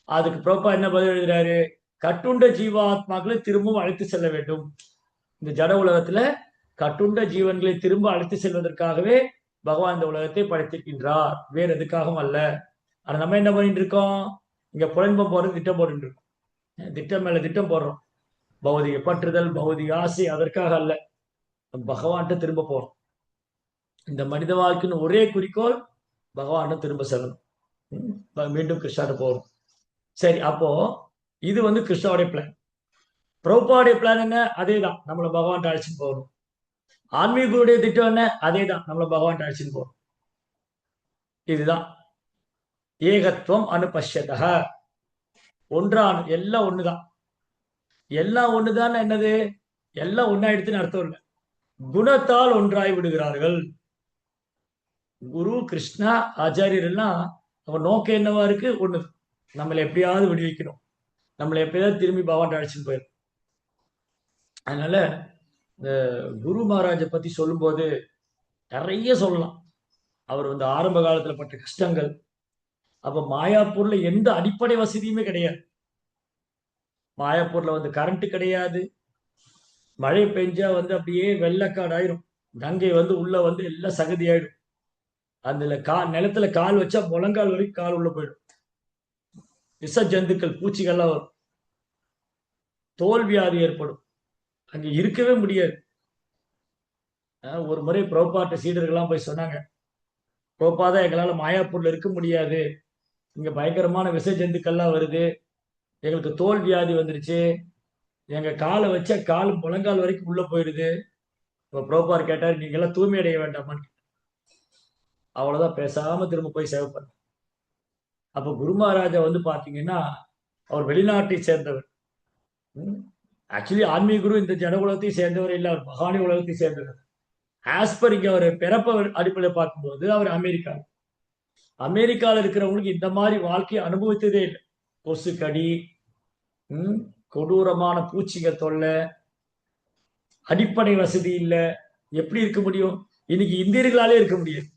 [SPEAKER 1] அதுக்கு பிரபுபாதர் என்ன பதில் எழுதுறாரு, கட்டுண்ட ஜீவாத்மாக்களை திரும்பவும் அழைத்து செல்ல வேண்டும். இந்த ஜட உலகத்துல கட்டுண்ட ஜீவன்களை திரும்ப அழைத்து செல்வதற்காகவே பகவான் இந்த உலகத்தை படைத்திருக்கின்றார், வேற எதுக்காகவும் அல்ல. ஆனா நம்ம என்ன பண்ணிட்டு இருக்கோம், இங்க புலன்பம் போறது, திட்டம் போட்டு இருக்கோம், திட்டம் மேல திட்டம் போடுறோம். பௌதிக பற்றுதல், பௌதிக ஆசை, அதற்காக அல்ல, பகவான்கிட்ட திரும்ப போறோம். இந்த மனித வாழ்க்கையின் ஒரே குறிக்கோள் பகவான் திரும்ப செல்லணும், மீண்டும் கிருஷ்ணாட்ட போறோம். சரி, அப்போ இது வந்து கிருஷ்ணாவுடைய பிளான். பிரபுபாவுடைய பிளான் என்ன, அதே தான், நம்மளை பகவான் அழைச்சிட்டு போகணும். ஆன்மீகருடைய திட்டம் என்ன? அதே தான், நம்மள பகவான் அழைச்சிட்டு போறோம். இதுதான் ஏகத்துவம் அனுபஷ்யதः. ஒன்றான எல்லாம் ஒண்ணுதான். எல்லாம் ஒண்ணுதான் என்னது? எல்லாம் ஒன்னாயிடுத்துன்னு அர்த்தம் இல்லை. குணத்தால் ஒன்றாய் விடுகிறார்கள். குரு, கிருஷ்ணா, ஆச்சாரியர் எல்லாம் நம்ம நோக்கம் என்னவா இருக்கு? ஒண்ணு, நம்மளை எப்படியாவது விடுவிக்கணும், நம்மளை எப்படியாவது திரும்பி பகவான் அழைச்சிட்டு போயிடும். அதனால இந்த குரு மகாராஜை பத்தி சொல்லும்போது நிறைய சொல்லலாம். அவர் வந்து ஆரம்ப காலத்துல பட்ட கஷ்டங்கள். அப்ப மாயாப்பூர்ல எந்த அடிப்படை வசதியுமே கிடையாது. மாயாப்பூர்ல வந்து கரண்ட் கிடையாது. மழை பெஞ்சா வந்து அப்படியே வெள்ளக்காடு ஆயிரும். கங்கை வந்து உள்ள வந்து எல்லாம் சகதி ஆயிடும். அதுல நிலத்துல கால் வச்சா முழங்கால் வரைக்கும் கால் உள்ள போயிடும். விஷ ஜந்துக்கள், பூச்சிகள்லாம் வரும். தோல் வியாதி ஏற்படும். அங்க இருக்கவே முடியாது. ஒரு முறை பிரபுபாட்ட சீடர்கள்லாம் போய் சொன்னாங்க, பிரபுபாதா, எங்களால மாயாப்பூர்ல இருக்க முடியாது, இங்க பயங்கரமான விஷ ஜந்துக்கள்லாம் வருது, எங்களுக்கு தோல் வியாதி வந்துருச்சு, எங்க காலை வச்சா கால் முழங்கால் வரைக்கும் உள்ள போயிடுது. இப்ப பிரபுபார் கேட்டாரு, நீங்க எல்லாம் தூய்மை அடைய வேண்டாமான்னு. அவ்வளவுதான், பேசாம திரும்ப போய் சேவை பண்ண. அப்ப குரு மகாராஜா வந்து பாத்தீங்கன்னா அவர் வெளிநாட்டை சேர்ந்தவர். ஆக்சுவலி ஆன்மீக குரு இந்த ஜட உலகத்தையும் சேர்ந்தவர் இல்ல, அவர் மகாணி உலகத்தை சேர்ந்தவர். ஆஸ்பர் இங்க அவர் பிறப்ப அடிப்படையில் பார்க்கும்போது அவர் அமெரிக்கால இருக்கிறவங்களுக்கு இந்த மாதிரி வாழ்க்கையை அனுபவித்ததே இல்லை. கொசு கடி, கொடூரமான பூச்சிகள் தொல்லை, அடிப்படை வசதி இல்லை. எப்படி இருக்க முடியும்? இன்னைக்கு இந்தியர்களாலே இருக்க முடியாது.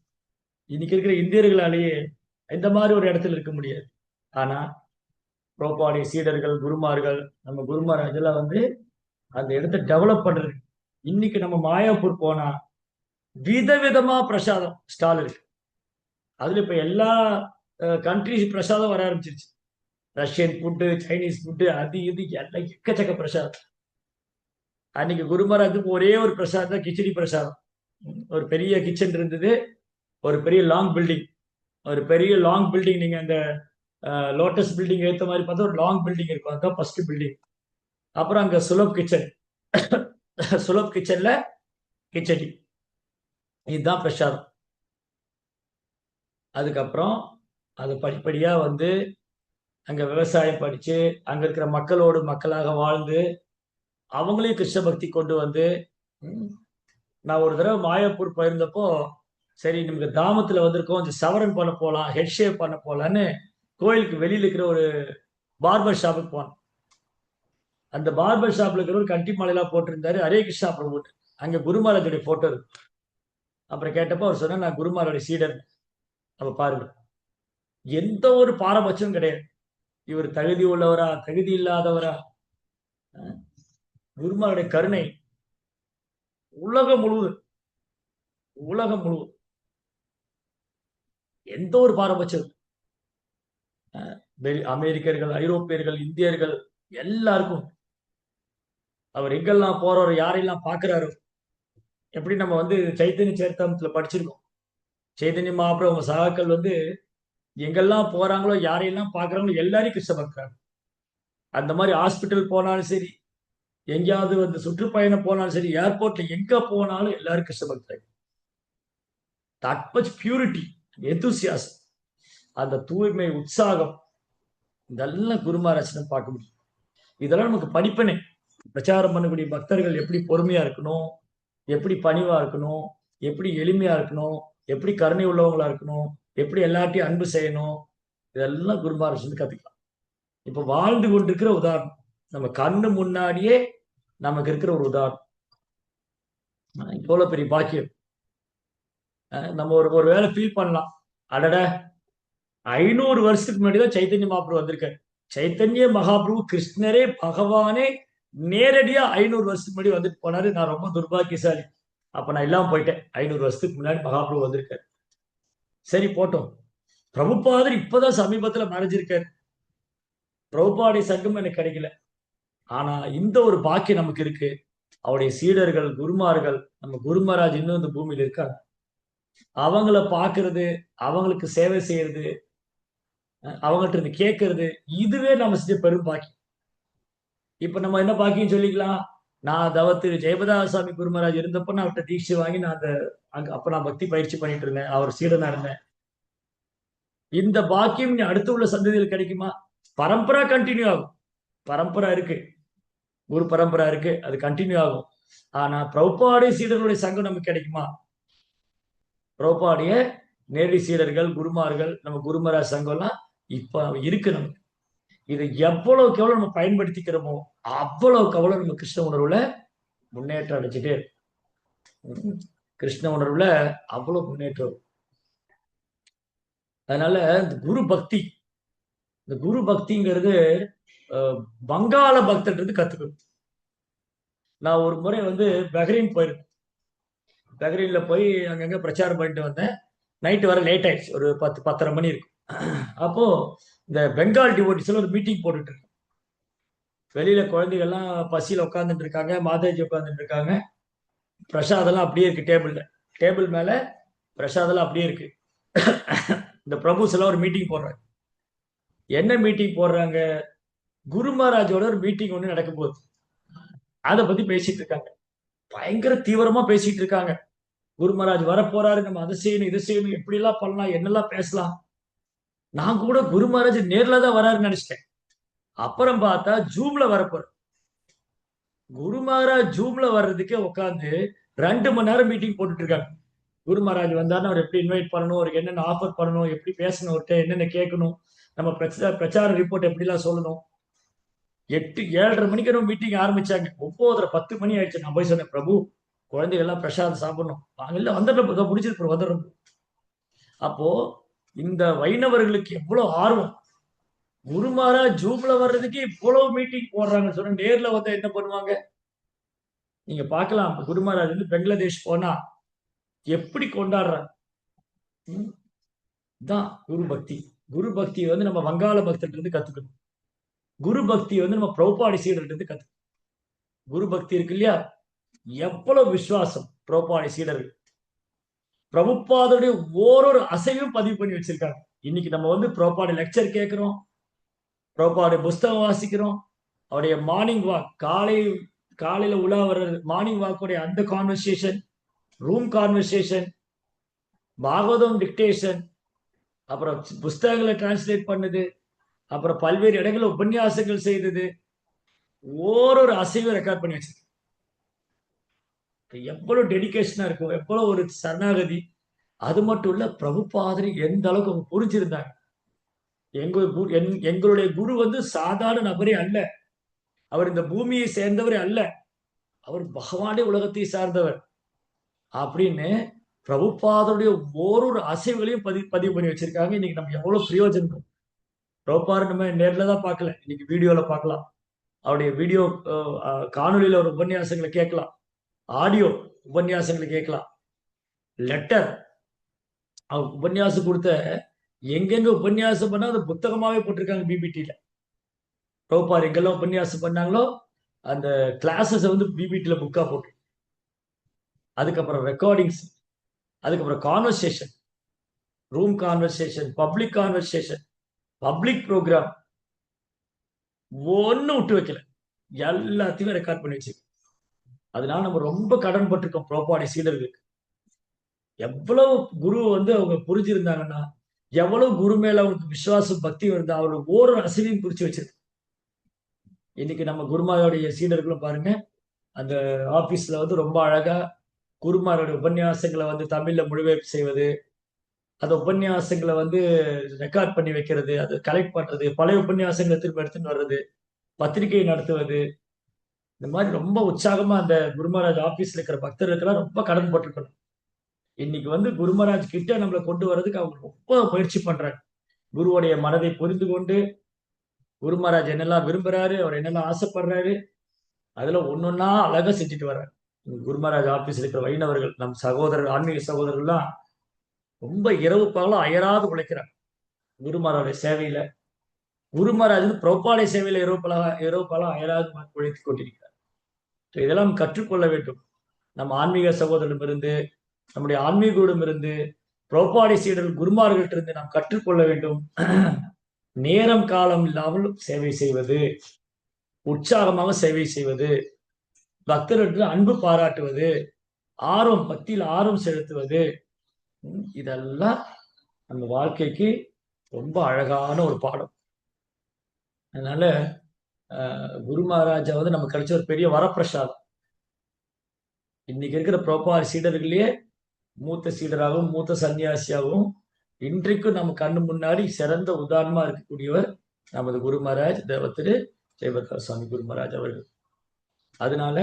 [SPEAKER 1] இன்னைக்கு இருக்கிற இந்தியர்களாலேயே இந்த மாதிரி ஒரு இடத்துல இருக்க முடியாது. ஆனா புரோபாடி சீடர்கள், குருமார்கள், நம்ம குருமாராஜ் எல்லாம் வந்து அந்த இடத்தை டெவலப் பண்றது. இன்னைக்கு நம்ம மாயாப்பூர் போனா விதவிதமா பிரசாதம் ஸ்டால் இருக்கு. அதுல இப்ப எல்லா கண்ட்ரிஸ் பிரசாதம் வர ஆரம்பிச்சிருச்சு. ரஷ்யன் ஃபுட்டு, சைனீஸ் ஃபுட்டு, அது இது எல்லாம் எக்கச்சக்க பிரசாதம். அன்னைக்கு குருமராஜுக்கு ஒரே ஒரு பிரசாதம், கிச்சடி பிரசாதம். ஒரு பெரிய கிச்சன் இருந்தது, ஒரு பெரிய லாங் பில்டிங். ஒரு பெரிய லாங் பில்டிங், நீங்க அந்த லோட்டஸ் பில்டிங் ஏற்ற மாதிரி பார்த்தா ஒரு லாங் பில்டிங் இருக்கும், அதுதான் ஃபர்ஸ்ட் பில்டிங். அப்புறம் அங்க சுலப் கிச்சன், சுலப் கிச்சன்ல கிச்சடி, இதுதான் பிரசாதம். அதுக்கப்புறம் அது படிப்படியா வந்து அங்க விவசாயம் படிச்சு அங்க இருக்கிற மக்களோடு மக்களாக வாழ்ந்து அவங்களையும் கிருஷ்ண பக்தி கொண்டு வந்து, நான் ஒரு தடவை மாயாப்பூர் போயிருந்தப்போ, சரி நமக்கு தாமத்துல வந்திருக்கோம், இந்த சவரன் பண்ண போகலாம், ஹெட் ஷேவ் பண்ண போகலான்னு கோயிலுக்கு வெளியில இருக்கிற ஒரு பார்பர் ஷாப்புக்கு போனோம். அந்த பார்பர் ஷாப்ல இருக்கிற ஒரு கண்டி மாலையெல்லாம் போட்டிருந்தாரு, ஹரே கிருஷ்ணா பிரபு. அங்க குருமாராஜுடைய போட்டோ இருக்கு. அப்புறம் கேட்டப்போ அவர் சொன்னா, நான் குருமாரோட சீடர். அப்ப பாருங்க, எந்த ஒரு பாரபட்சமும் கிடையாது. இவர் தகுதி உள்ளவரா, தகுதி இல்லாதவரா, குருமாருடைய கருணை உலகம் முழுவதும், உலகம் முழுவதும் எந்த ஒரு பாரபட்சம். அமெரிக்கர்கள், ஐரோப்பியர்கள், இந்தியர்கள் எல்லாருக்கும் அவர் எங்கெல்லாம் போறாரோ, யாரெல்லாம் பாக்குறாரோ. எப்படி நம்ம வந்து சைத்தன்ய சரிதாமத்துல படிச்சிருக்கோம், சைதன்ய மகாபிரபு அவங்க சகாக்கள் வந்து எங்கெல்லாம் போறாங்களோ, யாரையெல்லாம் பாக்குறாங்களோ எல்லாரையும் கிருஷ்ண பக்தர். அந்த மாதிரி ஹாஸ்பிட்டல் போனாலும் சரி, எங்கேயாவது வந்து சுற்றுப்பயணம் போனாலும் சரி, ஏர்போர்ட்ல எங்க போனாலும் எல்லாரும் கிருஷ்ண பக்தர். தட் மச் பியூரிட்டி, எந்தூசியாசம், அந்த தூய்மை, உற்சாகம், இதெல்லாம் குருமாராஜன் பார்க்க முடியும். இதெல்லாம் நமக்கு படிப்பனே. பிரச்சாரம் பண்ணக்கூடிய பக்தர்கள் எப்படி பொறுமையா இருக்கணும், எப்படி பணிவா இருக்கணும், எப்படி எளிமையா இருக்கணும், எப்படி கருணை உள்ளவங்களா இருக்கணும், எப்படி எல்லாத்தையும் அன்பு செய்யணும், இதெல்லாம் குருமாராஜன் கத்துக்கலாம். இப்ப வாழ்ந்து கொண்டிருக்கிற உதாரணம், நம்ம கண்ணு முன்னாடியே நமக்கு இருக்கிற ஒரு உதாரணம். இவ்வளவு பெரிய பாக்கியம். நம்ம ஒரு வேலை ஃபீல் பண்ணலாம், அடட 500 வருஷத்துக்கு முன்னாடிதான் சைத்தன்ய மகாபிரபு வந்திருக்காரு. சைத்தன்ய மகாபிரபு கிருஷ்ணரே, பகவானே நேரடியா 500 வருஷத்துக்கு முன்னாடி வந்துட்டு போனாரு. நான் ரொம்ப துர்பாக்கியசாலி, அப்ப நான் இல்லாம போயிட்டேன். 500 வருஷத்துக்கு முன்னாடி மகாபிரபு வந்திருக்காரு. சரி போட்டோம். பிரபுபாதர் இப்பதான் சமீபத்துல மறைஞ்சிருக்காரு. பிரபுபாடைய சங்கம் எனக்கு கிடைக்கல. ஆனா இந்த ஒரு பாக்கியம் நமக்கு இருக்கு. அவருடைய சீடர்கள், குருமார்கள், நம்ம குருமராஜ் இன்னும் இந்த பூமியில இருக்காங்க. அவங்கள பாக்குறது, அவங்களுக்கு சேவை செய்யறது, அவங்கள்ட்ட இருந்து கேட்கறது, இதுவே நம்ம செஞ்ச பெரும் பாக்கியம். இப்ப நம்ம என்ன பாக்கியம் சொல்லிக்கலாம்? நான் திரு ஜெயபதாசாமி குருமராஜ் இருந்தப்ப நான் அவர்கிட்ட தீட்சை வாங்கி நான் அப்ப நான் பக்தி பயிற்சி பண்ணிட்டு இருந்தேன், அவர் சீடனா இருந்தேன். இந்த பாக்கியம் அடுத்து உள்ள சந்ததியில் கிடைக்குமா? பரம்பரா கண்டினியூ ஆகும். பரம்பரா இருக்கு, குரு பரம்பரா இருக்கு, அது கண்டினியூ ஆகும். ஆனா பிரபுபாடைய சீடர்களுடைய சங்கம் நமக்கு கிடைக்குமா? பிரபுபாடைய நேரடி சீடர்கள், குருமார்கள், நம்ம குருமராஜ் சங்கம்லாம் இப்ப இருக்கு நமக்கு. இதை எவ்வளவுக்கு எவ்வளவு நம்ம பயன்படுத்திக்கிறோமோ அவ்வளவுக்கு அவ்வளவு நம்ம கிருஷ்ண உணர்வுல முன்னேற்றம் அடைஞ்சிட்டே இருக்கும். கிருஷ்ண உணர்வுல அவ்வளவு முன்னேற்றம். அதனால இந்த குரு பக்திங்கிறது வங்காள பக்தர்ன்றது கத்துக்கணும். நான் ஒரு முறை பஹ்ரைன் போயிருக்கேன். பஹ்ரைன்ல போய் அங்கங்க பிரச்சாரம் பண்ணிட்டு வந்தேன். நைட்டு வர லேட் ஆயிடுச்சு, ஒரு 10-10:30 மணி இருக்கும். அப்போ இந்த பெங்கால் டிவோட்டிஸ்ல ஒரு மீட்டிங் போட்டுட்டு இருக்கு. வெளியில குழந்தைகள்லாம் பசியில உட்காந்துட்டு இருக்காங்க, மாதாஜி உட்காந்துட்டு இருக்காங்க. பிரசாதெல்லாம் அப்படியே இருக்கு, டேபிள் மேல பிரசாதெல்லாம் அப்படியே இருக்கு. இந்த பிரபுஸ் எல்லாம் ஒரு மீட்டிங் போடுறாங்க. என்ன மீட்டிங் போடுறாங்க? குரு மகாராஜோட ஒரு மீட்டிங் ஒண்ணு நடக்க போகுது. அதை பத்தி பேசிட்டு இருக்காங்க, பயங்கர தீவிரமா பேசிட்டு இருக்காங்க. குரு மகாராஜ் வர போறாரு, நம்ம அதை செய்யணும், இதை செய்யணும், எப்படி எல்லாம் பண்ணலாம், என்னெல்லாம் பேசலாம். நான் கூட குரு மகாராஜ் நேர்ல தான் வராருன்னு நினைச்சிட்டேன். அப்புறம் பார்த்தா ஜூம்ல வரப்போற. குரு மகாராஜ் ஜூம்ல வர்றதுக்கே உட்காந்து 2 மணி நேரம் மீட்டிங் போட்டுட்டு இருக்காங்க. குரு மகாராஜ் வந்தாருன்னா அவர் எப்படி இன்வைட் பண்ணணும், அவருக்கு என்னென்ன ஆஃபர் பண்ணணும், எப்படி பேசணும், அவர்கிட்ட என்னென்ன கேட்கணும், நம்ம பிரச்சார ரிப்போர்ட் எப்படிலாம் சொல்லணும். 8-7:30 மணிக்கு நம்ம மீட்டிங் ஆரம்பிச்சாங்க. 9:10 மணி ஆயிடுச்சு. நான் போய் சொன்னேன், பிரபு குழந்தைகள் எல்லாம் பிரசாதம் சாப்பிடணும், வாங்கல வந்துடுற முடிச்சிருப்போம் வந்துடுறோம். அப்போ இந்த வைணவர்களுக்கு எவ்வளவு ஆர்வம். குரு மகாராஜ் ஜூம்ல வர்றதுக்கு இவ்வளவு மீட்டிங் போடுறாங்க சொன்ன, நேர்ல வந்து என்ன பண்ணுவாங்க நீங்க பார்க்கலாம். குரு மகாராஜ் பங்களாதேஷ் போனா எப்படி கொண்டாடுறாங்க. தான் குரு பக்தி நம்ம வங்காள பக்தர்கிட்ட இருந்து கத்துக்கணும். குரு பக்தி நம்ம பிரபுபாடி சீடர்கிட்ட இருந்து கத்துக்கணும். குரு பக்தி இருக்கு இல்லையா, எவ்வளவு விசுவாசம். பிரபுபாடி சீடர்கள் பிரபுபாதருடைய ஓரொரு அசைவும் பதிவு பண்ணி வச்சிருக்காங்க. இன்னைக்கு நம்ம பிரபுபாடி லெக்சர் கேட்கிறோம், பிரபுபாடி புஸ்தகம் வாசிக்கிறோம், அவருடைய மார்னிங் வாக், காலையில உலா வர்ற மார்னிங் வாக்குடைய அந்த conversation, room conversation, Bhagavatam dictation, அப்புறம் புஸ்தகங்களை டிரான்ஸ்லேட் பண்ணுது, அப்புறம் பல்வேறு இடங்களில் உபன்யாசங்கள் செய்தது, ஓரொரு அசைவும் ரெக்கார்ட் பண்ணி வச்சிருக்கு. எவ்வளவு டெடிகேஷனா இருக்கும், எவ்வளவு ஒரு சரணாகதி. அது மட்டும் இல்ல, பிரபுபாதரை எந்த அளவுக்கு அவங்க புரிஞ்சிருந்தாங்க. எங்களுடைய குரு சாதாரண நபரே அல்ல, அவர் இந்த பூமியை சேர்ந்தவரே அல்ல, அவர் பகவானே உலகத்தை சார்ந்தவர் அப்படின்னு பிரபுபாதருடைய ஓரொரு அசைவுகளையும் பதிவு பண்ணி வச்சிருக்காங்க. இன்னைக்கு நம்ம எவ்வளவு பிரயோஜனம். பிரபுபாதர் நம்ம நேர்ல தான் பார்க்கல, இன்னைக்கு வீடியோல பார்க்கலாம். அவருடைய வீடியோ காணொலியில ஒரு உபன்யாசங்களை கேட்கலாம், ஆடியோ உபன்யாசங்களை கேட்கலாம், லெட்டர் அவர் உபன்யாசம் கொடுத்த எங்கெங்க உபன்யாசம் பண்ணா அது புத்தகமாவே போட்டிருக்காங்க பிபிடில. பிரபுபாதர் எங்கெல்லாம் உபன்யாசம் பண்ணாங்களோ அந்த கிளாஸஸ் பிபிடில புக்கா போட்டு, அதுக்கப்புறம் ரெக்கார்டிங்ஸ், அதுக்கப்புறம் conversation, room conversation, public conversation, public programme, ஒன்னும் விட்டு வைக்கல, எல்லாத்தையுமே ரெக்கார்ட் பண்ணி வச்சு. அதனால நம்ம ரொம்ப கடன் பட்டிருக்கோம் பிரபுபாடி சீடர்களுக்கு. எவ்வளவு குரு அவங்க புரிஞ்சிருந்தாங்கன்னா, எவ்வளவு குரு மேல அவங்களுக்கு விசுவாசம் பக்தி இருந்தா, அவரோட ஓரொரு அசைவையும் குறிச்சு வச்சிருக்கு. இன்னைக்கு நம்ம குருமாரோடைய சீடர்களும் பாருங்க, அந்த ஆபீஸ்ல ரொம்ப அழகா குருமாரோட உபன்யாசங்களை தமிழ்ல மொழிபெயர்ப்பு செய்வது, அந்த உபன்யாசங்களை ரெக்கார்ட் பண்ணி வைக்கிறது, அதை கலெக்ட் பண்றது, பழைய உபன்யாசங்களை திரும்ப எடுத்துன்னு வர்றது, பத்திரிகை நடத்துவது, இந்த மாதிரி ரொம்ப உற்சாகமா அந்த குருமராஜ் ஆபீஸ்ல இருக்கிற பக்தர்களுக்கெல்லாம் ரொம்ப கடன் போட்டிருக்கணும். இன்னைக்கு குருமராஜ் கிட்ட நம்மளை கொண்டு வர்றதுக்கு அவங்க ரொம்ப முயற்சி பண்றாங்க. குருவுடைய மனதை புரிந்து கொண்டு குருமராஜ் என்னெல்லாம் விரும்புறாரு, அவர் என்னெல்லாம் ஆசைப்படுறாரு, அதுல ஒன்னொன்னா அழகா செஞ்சுட்டு வர்றாரு. குருமராஜ் ஆபீஸ்ல இருக்கிற வைணவர்கள், நம் சகோதரர்கள், ஆன்மீக சகோதரர்கள்லாம் ரொம்ப இரவு பகலும் அயராது உழைக்கிறார் குருமராஜுடைய சேவையில. குருமராஜ் பிரபுபாடைய சேவையில இரவு பகலும் அயராது உழைத்துக் கொண்டிருக்கிறார். இதெல்லாம் கற்றுக்கொள்ள வேண்டும். நம்ம ஆன்மீக சகோதரிடமிருந்து, நம்முடைய ஆன்மீகோடமிருந்து, பிரபுபாடைய சீடர்கள் குருமார்கள்ட்ட இருந்து நாம் கற்றுக்கொள்ள வேண்டும். நேரம் காலம் இல்லாமல் சேவை செய்வது, உற்சாகமாக சேவை செய்வது, பக்தர்களுக்கு அன்பு பாராட்டுவது, ஆர்வம், பக்தியில் ஆர்வம் செலுத்துவது, இதெல்லாம் நம்ம வாழ்க்கைக்கு ரொம்ப அழகான ஒரு பாடம். அதனால குரு மகாராஜா வந்து நமக்கு கிடைச்ச ஒரு பெரிய வரப்பிரசாதம். இன்னைக்கு இருக்கிற பிரபார் சீடர்களையே மூத்த சீடராகவும் மூத்த சன்னியாசியாகவும் இன்றைக்கும் நம்ம கண்ணு முன்னாடி சிறந்த உதாரணமா இருக்கக்கூடியவர் நமது குரு மகாராஜ் திரு ஜெயபத்ரா சுவாமி குரு மகாராஜ் அவர்கள். அதனால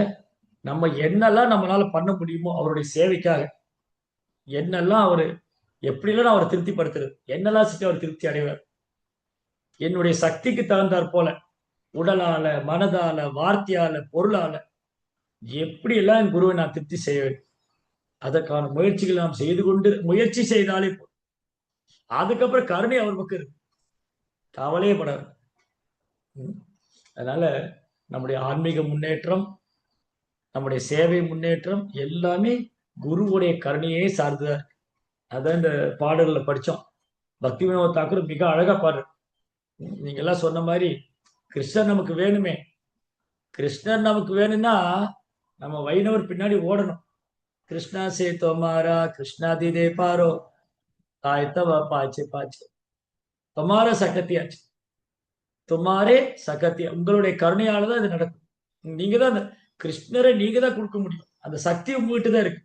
[SPEAKER 1] நம்ம என்னெல்லாம் நம்மளால பண்ண முடியுமோ அவருடைய சேவைக்காக, என்னெல்லாம் அவரு எப்படிலாம் அவரை திருப்திப்படுத்துறது, என்னெல்லாம் செஞ்சு அவர் திருப்தி அடைவார், என்னுடைய சக்திக்கு தகுந்தாற் போல உடலால, மனதால, வார்த்தையால, பொருளால எப்படி எல்லாம் என் குருவை நான் திருப்தி செய்ய வேண்டும், அதற்கான முயற்சிகள் நாம் செய்து கொண்டு முயற்சி செய்தாலே போதும். அதுக்கப்புறம் கருணை அவர் பக்கம் இருக்கு, கவலையே படாது. அதனால நம்முடைய ஆன்மீக முன்னேற்றம், நம்முடைய சேவை முன்னேற்றம் எல்லாமே குருவுடைய கருணையே சார்ந்ததா இருக்கு. அதான் இந்த பாடல்ல படிச்சோம். பக்தி வினோத் தாக்கூர் மிக அழகா பாடுற, நீங்க எல்லாம் சொன்ன மாதிரி கிருஷ்ணர் நமக்கு வேணுமே, கிருஷ்ணர் நமக்கு வேணும்னா நம்ம வைணவர் பின்னாடி ஓடணும். கிருஷ்ணா சே தோமாரா கிருஷ்ணா தீதே பாரோ ஆயத்தவா பாச்சு பாச்சு தொமார சகத்தியாச்சு, தொமாரே சகத்தியா, உங்களுடைய கருணையாலதான் இது நடக்கும். நீங்க தான் அந்த கிருஷ்ணரை நீங்க தான் கொடுக்க முடியும், அந்த சக்தி உங்ககிட்ட தான் இருக்கு.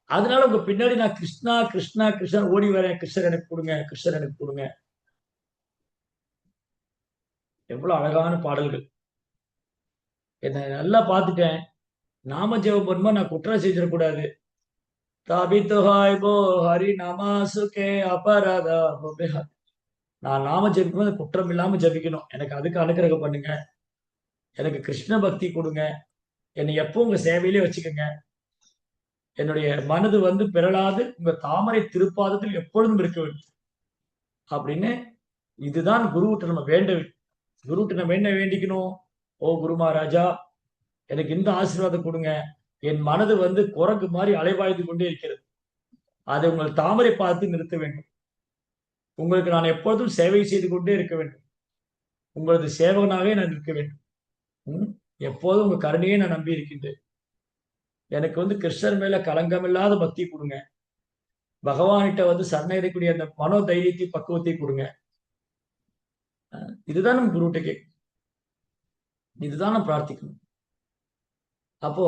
[SPEAKER 1] அதனால உங்க பின்னாடி நான் கிருஷ்ணா கிருஷ்ணா கிருஷ்ணா ஓடி வரேன், கிருஷ்ணர் எனக்கு கொடுங்க, கிருஷ்ணர் எனக்கு கொடுங்க. எவ்வளவு அழகான பாடல்கள். என்ன நல்லா பார்த்துட்டேன், நாம ஜெபம் பண்ணும்போது நான் குற்றம் செஞ்சிடக்கூடாது. தாபித்துஹாய் போ ஹரி நமாசுகே அபராதா ஹோபேஹா. நான் நாம ஜெபிக்கும்போது குற்றம் இல்லாம ஜெபிக்கணும். எனக்கு அதுக்கு அனுக்கிரகம் பண்ணுங்க, எனக்கு கிருஷ்ண பக்தி கொடுங்க, என்னை எப்பவும் உங்க சேவையிலே வச்சுக்கோங்க, என்னுடைய மனது வந்து பிறளாது உங்க தாமரை திருப்பாதத்தில் எப்பொழுதும் இருக்க வேண்டும் அப்படின்னு. இதுதான் குருவிட்ட நம்ம வேண்ட, குருவிட்ட நம்ம என்ன வேண்டிக்கணும், ஓ குரு மகாராஜா எனக்கு இந்த ஆசீர்வாதம் கொடுங்க, என் மனது வந்து குரங்கு மாதிரி அலைவாய்ந்து கொண்டே இருக்கிறது, அதை உங்கள் தாமரை பார்த்து நிறுத்த வேண்டும், உங்களுக்கு நான் எப்பொழுதும் சேவை செய்து கொண்டே இருக்க வேண்டும், உங்களது சேவகனாகவே நான் இருக்க வேண்டும், எப்போதும் உங்க கருணையை நான் நம்பி இருக்கின்றேன், எனக்கு வந்து கிருஷ்ணர் மேல களங்கமில்லாத பக்தி கொடுங்க, பகவான்கிட்ட வந்து சரணடையக்கூடிய அந்த மனோ தைரியத்தை பக்குவத்தை கொடுங்க. இதுதான் நம்ம குருகிட்ட கேட்கணும், இதுதான் நம்ம பிரார்த்திக்கணும். அப்போ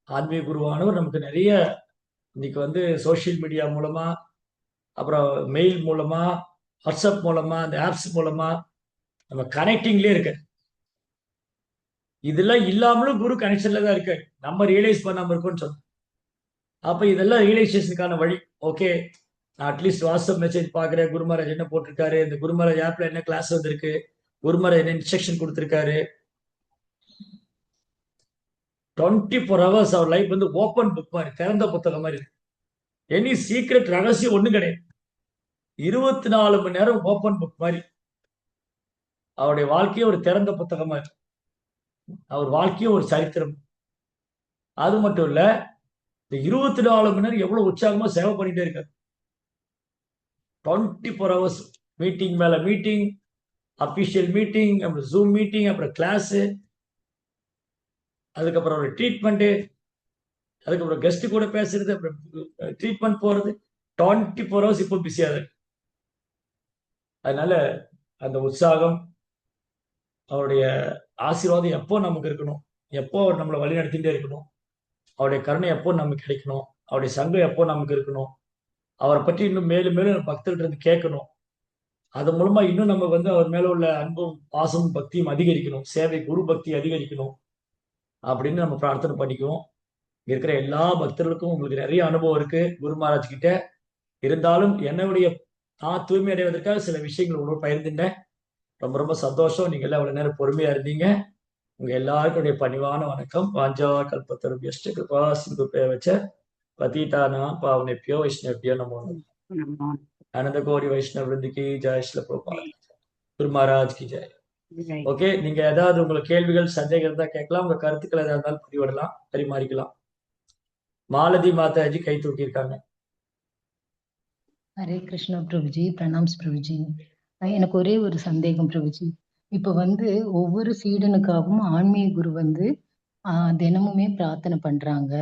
[SPEAKER 1] ஆன்மீக குருவானவர் நமக்கு நிறைய இன்னைக்கு வந்து சோசியல் மீடியா மூலமா, அப்புறம் மெயில் மூலமா, வாட்ஸ்அப் மூலமா, அந்த ஆப்ஸ் மூலமா நம்ம கனெக்டிங்லேயே இருக்கு. இதெல்லாம் இல்லாமலும் குரு கனெக்ஷன்ல தான் இருக்கு, நம்ம ரியலைஸ் பண்ணாம இருக்கோம்னு சொன்னோம். அப்ப இதெல்லாம் ரியலைசேஷனுக்கான வழி. ஓகே, நான் அட்லீஸ்ட் வாட்ஸ்அப் மெசேஜ் பாக்குறேன், குரு மகாராஜ் என்ன போட்டிருக்காரு, இந்த குரு மகாராஜ் ஆப்ல என்ன கிளாஸ் வந்திருக்கு, குரு மகாராஜ் என்ன இன்ஸ்ட்ரக்ஷன் கொடுத்திருக்காரு. 24 hours அவர் லைஃப் வந்து ஓப்பன் புக் மாதிரி, திறந்த புத்தகம் மாதிரி இருக்கு. எனி சீக்ரெட் ரகசியம் ஒண்ணு கிடையாது, 24 மணி நேரம் ஓப்பன் புக் மாதிரி. அவருடைய வாழ்க்கையே ஒரு திறந்த புத்தகமா இருக்கு, அவர் வாழ்க்கையும் ஒரு சரித்திரம். அது மட்டும் இல்ல, இந்த 24 மணி நேரம் எவ்வளவு உற்சாகமா சேவை பண்ணிட்டே இருக்காரு. 24 hours மீட்டிங் மேல மீட்டிங், அபிஷியல் மீட்டிங், அப்புறம் ஜூம் மீட்டிங், அப்புறம் கிளாஸ், அதுக்கப்புறம் ஒரு ட்ரீட்மெண்ட், அதுக்கப்புறம் கெஸ்ட் கூட பேசுறது, அப்புறம் ட்ரீட்மெண்ட் போறது, 24 hours இப்போ பிஸியா இருக்கு. அதனால அந்த உற்சாகம், அவருடைய ஆசீர்வாதம் எப்போ நமக்கு இருக்கணும், எப்போ அவர் நம்மளை வழி நடத்திட்டே இருக்கணும், அவருடைய கருணை எப்போ நமக்கு கிடைக்கணும், அவருடைய சங்கம் எப்போ நமக்கு இருக்கணும், அவரை பற்றி இன்னும் மேலும் மேலும் பக்தர்கள் இருந்து கேட்கணும், அது மூலமா இன்னும் நம்ம வந்து அவர் மேல உள்ள அன்பும் பாசமும் பக்தியும் அதிகரிக்கணும், சேவை குரு பக்தி அதிகரிக்கணும் அப்படின்னு நம்ம பிரார்த்தனை பண்ணிக்குவோம். இருக்கிற எல்லா பக்தர்களுக்கும் உங்களுக்கு நிறைய அனுபவம் இருக்கு குரு மகாராஜ் கிட்ட. இருந்தாலும் என்னுடைய நான் தூய்மை அடைவதற்காக சில விஷயங்கள் உங்களோட பகிர்ந்துட்டேன். ரொம்ப ரொம்ப சந்தோஷம், நீங்க எல்லாம் அவ்வளவு நேரம் பொறுமையா இருந்தீங்க. உங்க எல்லாருக்குடைய பணிவான வணக்கம். வாஞ்சா கல்பத்தருபியஷ்ட கிருபா சிந்து வச்ச பதீதானா பாவனேபியோ வைஷ்ணவியோ நமோ நமः. ஆனந்த கோடி வைஷ்ணவ விருந்தி கி ஜெய், ஸ்ரீல பிரபுபாத் குரு மகாராஜ் கி ஜெய். ஓகே, நீங்க ஏதாவது உங்களுக்கு கேள்விகள் சந்தேகம் இருந்தா கேட்கலாம், உங்க கருத்துக்கள் ஏதாவது இருந்தாலும் பதிவிடலாம், பரிமாறிக்கலாம். மாலதி மாதாஜி கை தூக்கி இருக்காங்க.
[SPEAKER 5] ஹரே கிருஷ்ணா பிரபுஜி, பிரணாம்ஸ் பிரபுஜி. எனக்கு ஒரே ஒரு சந்தேகம் பிரபுஜி. இப்ப வந்து ஒவ்வொரு சீடனுக்காகவும் ஆன்மீக குரு வந்து தினமுமே பிரார்த்தனை பண்றாங்க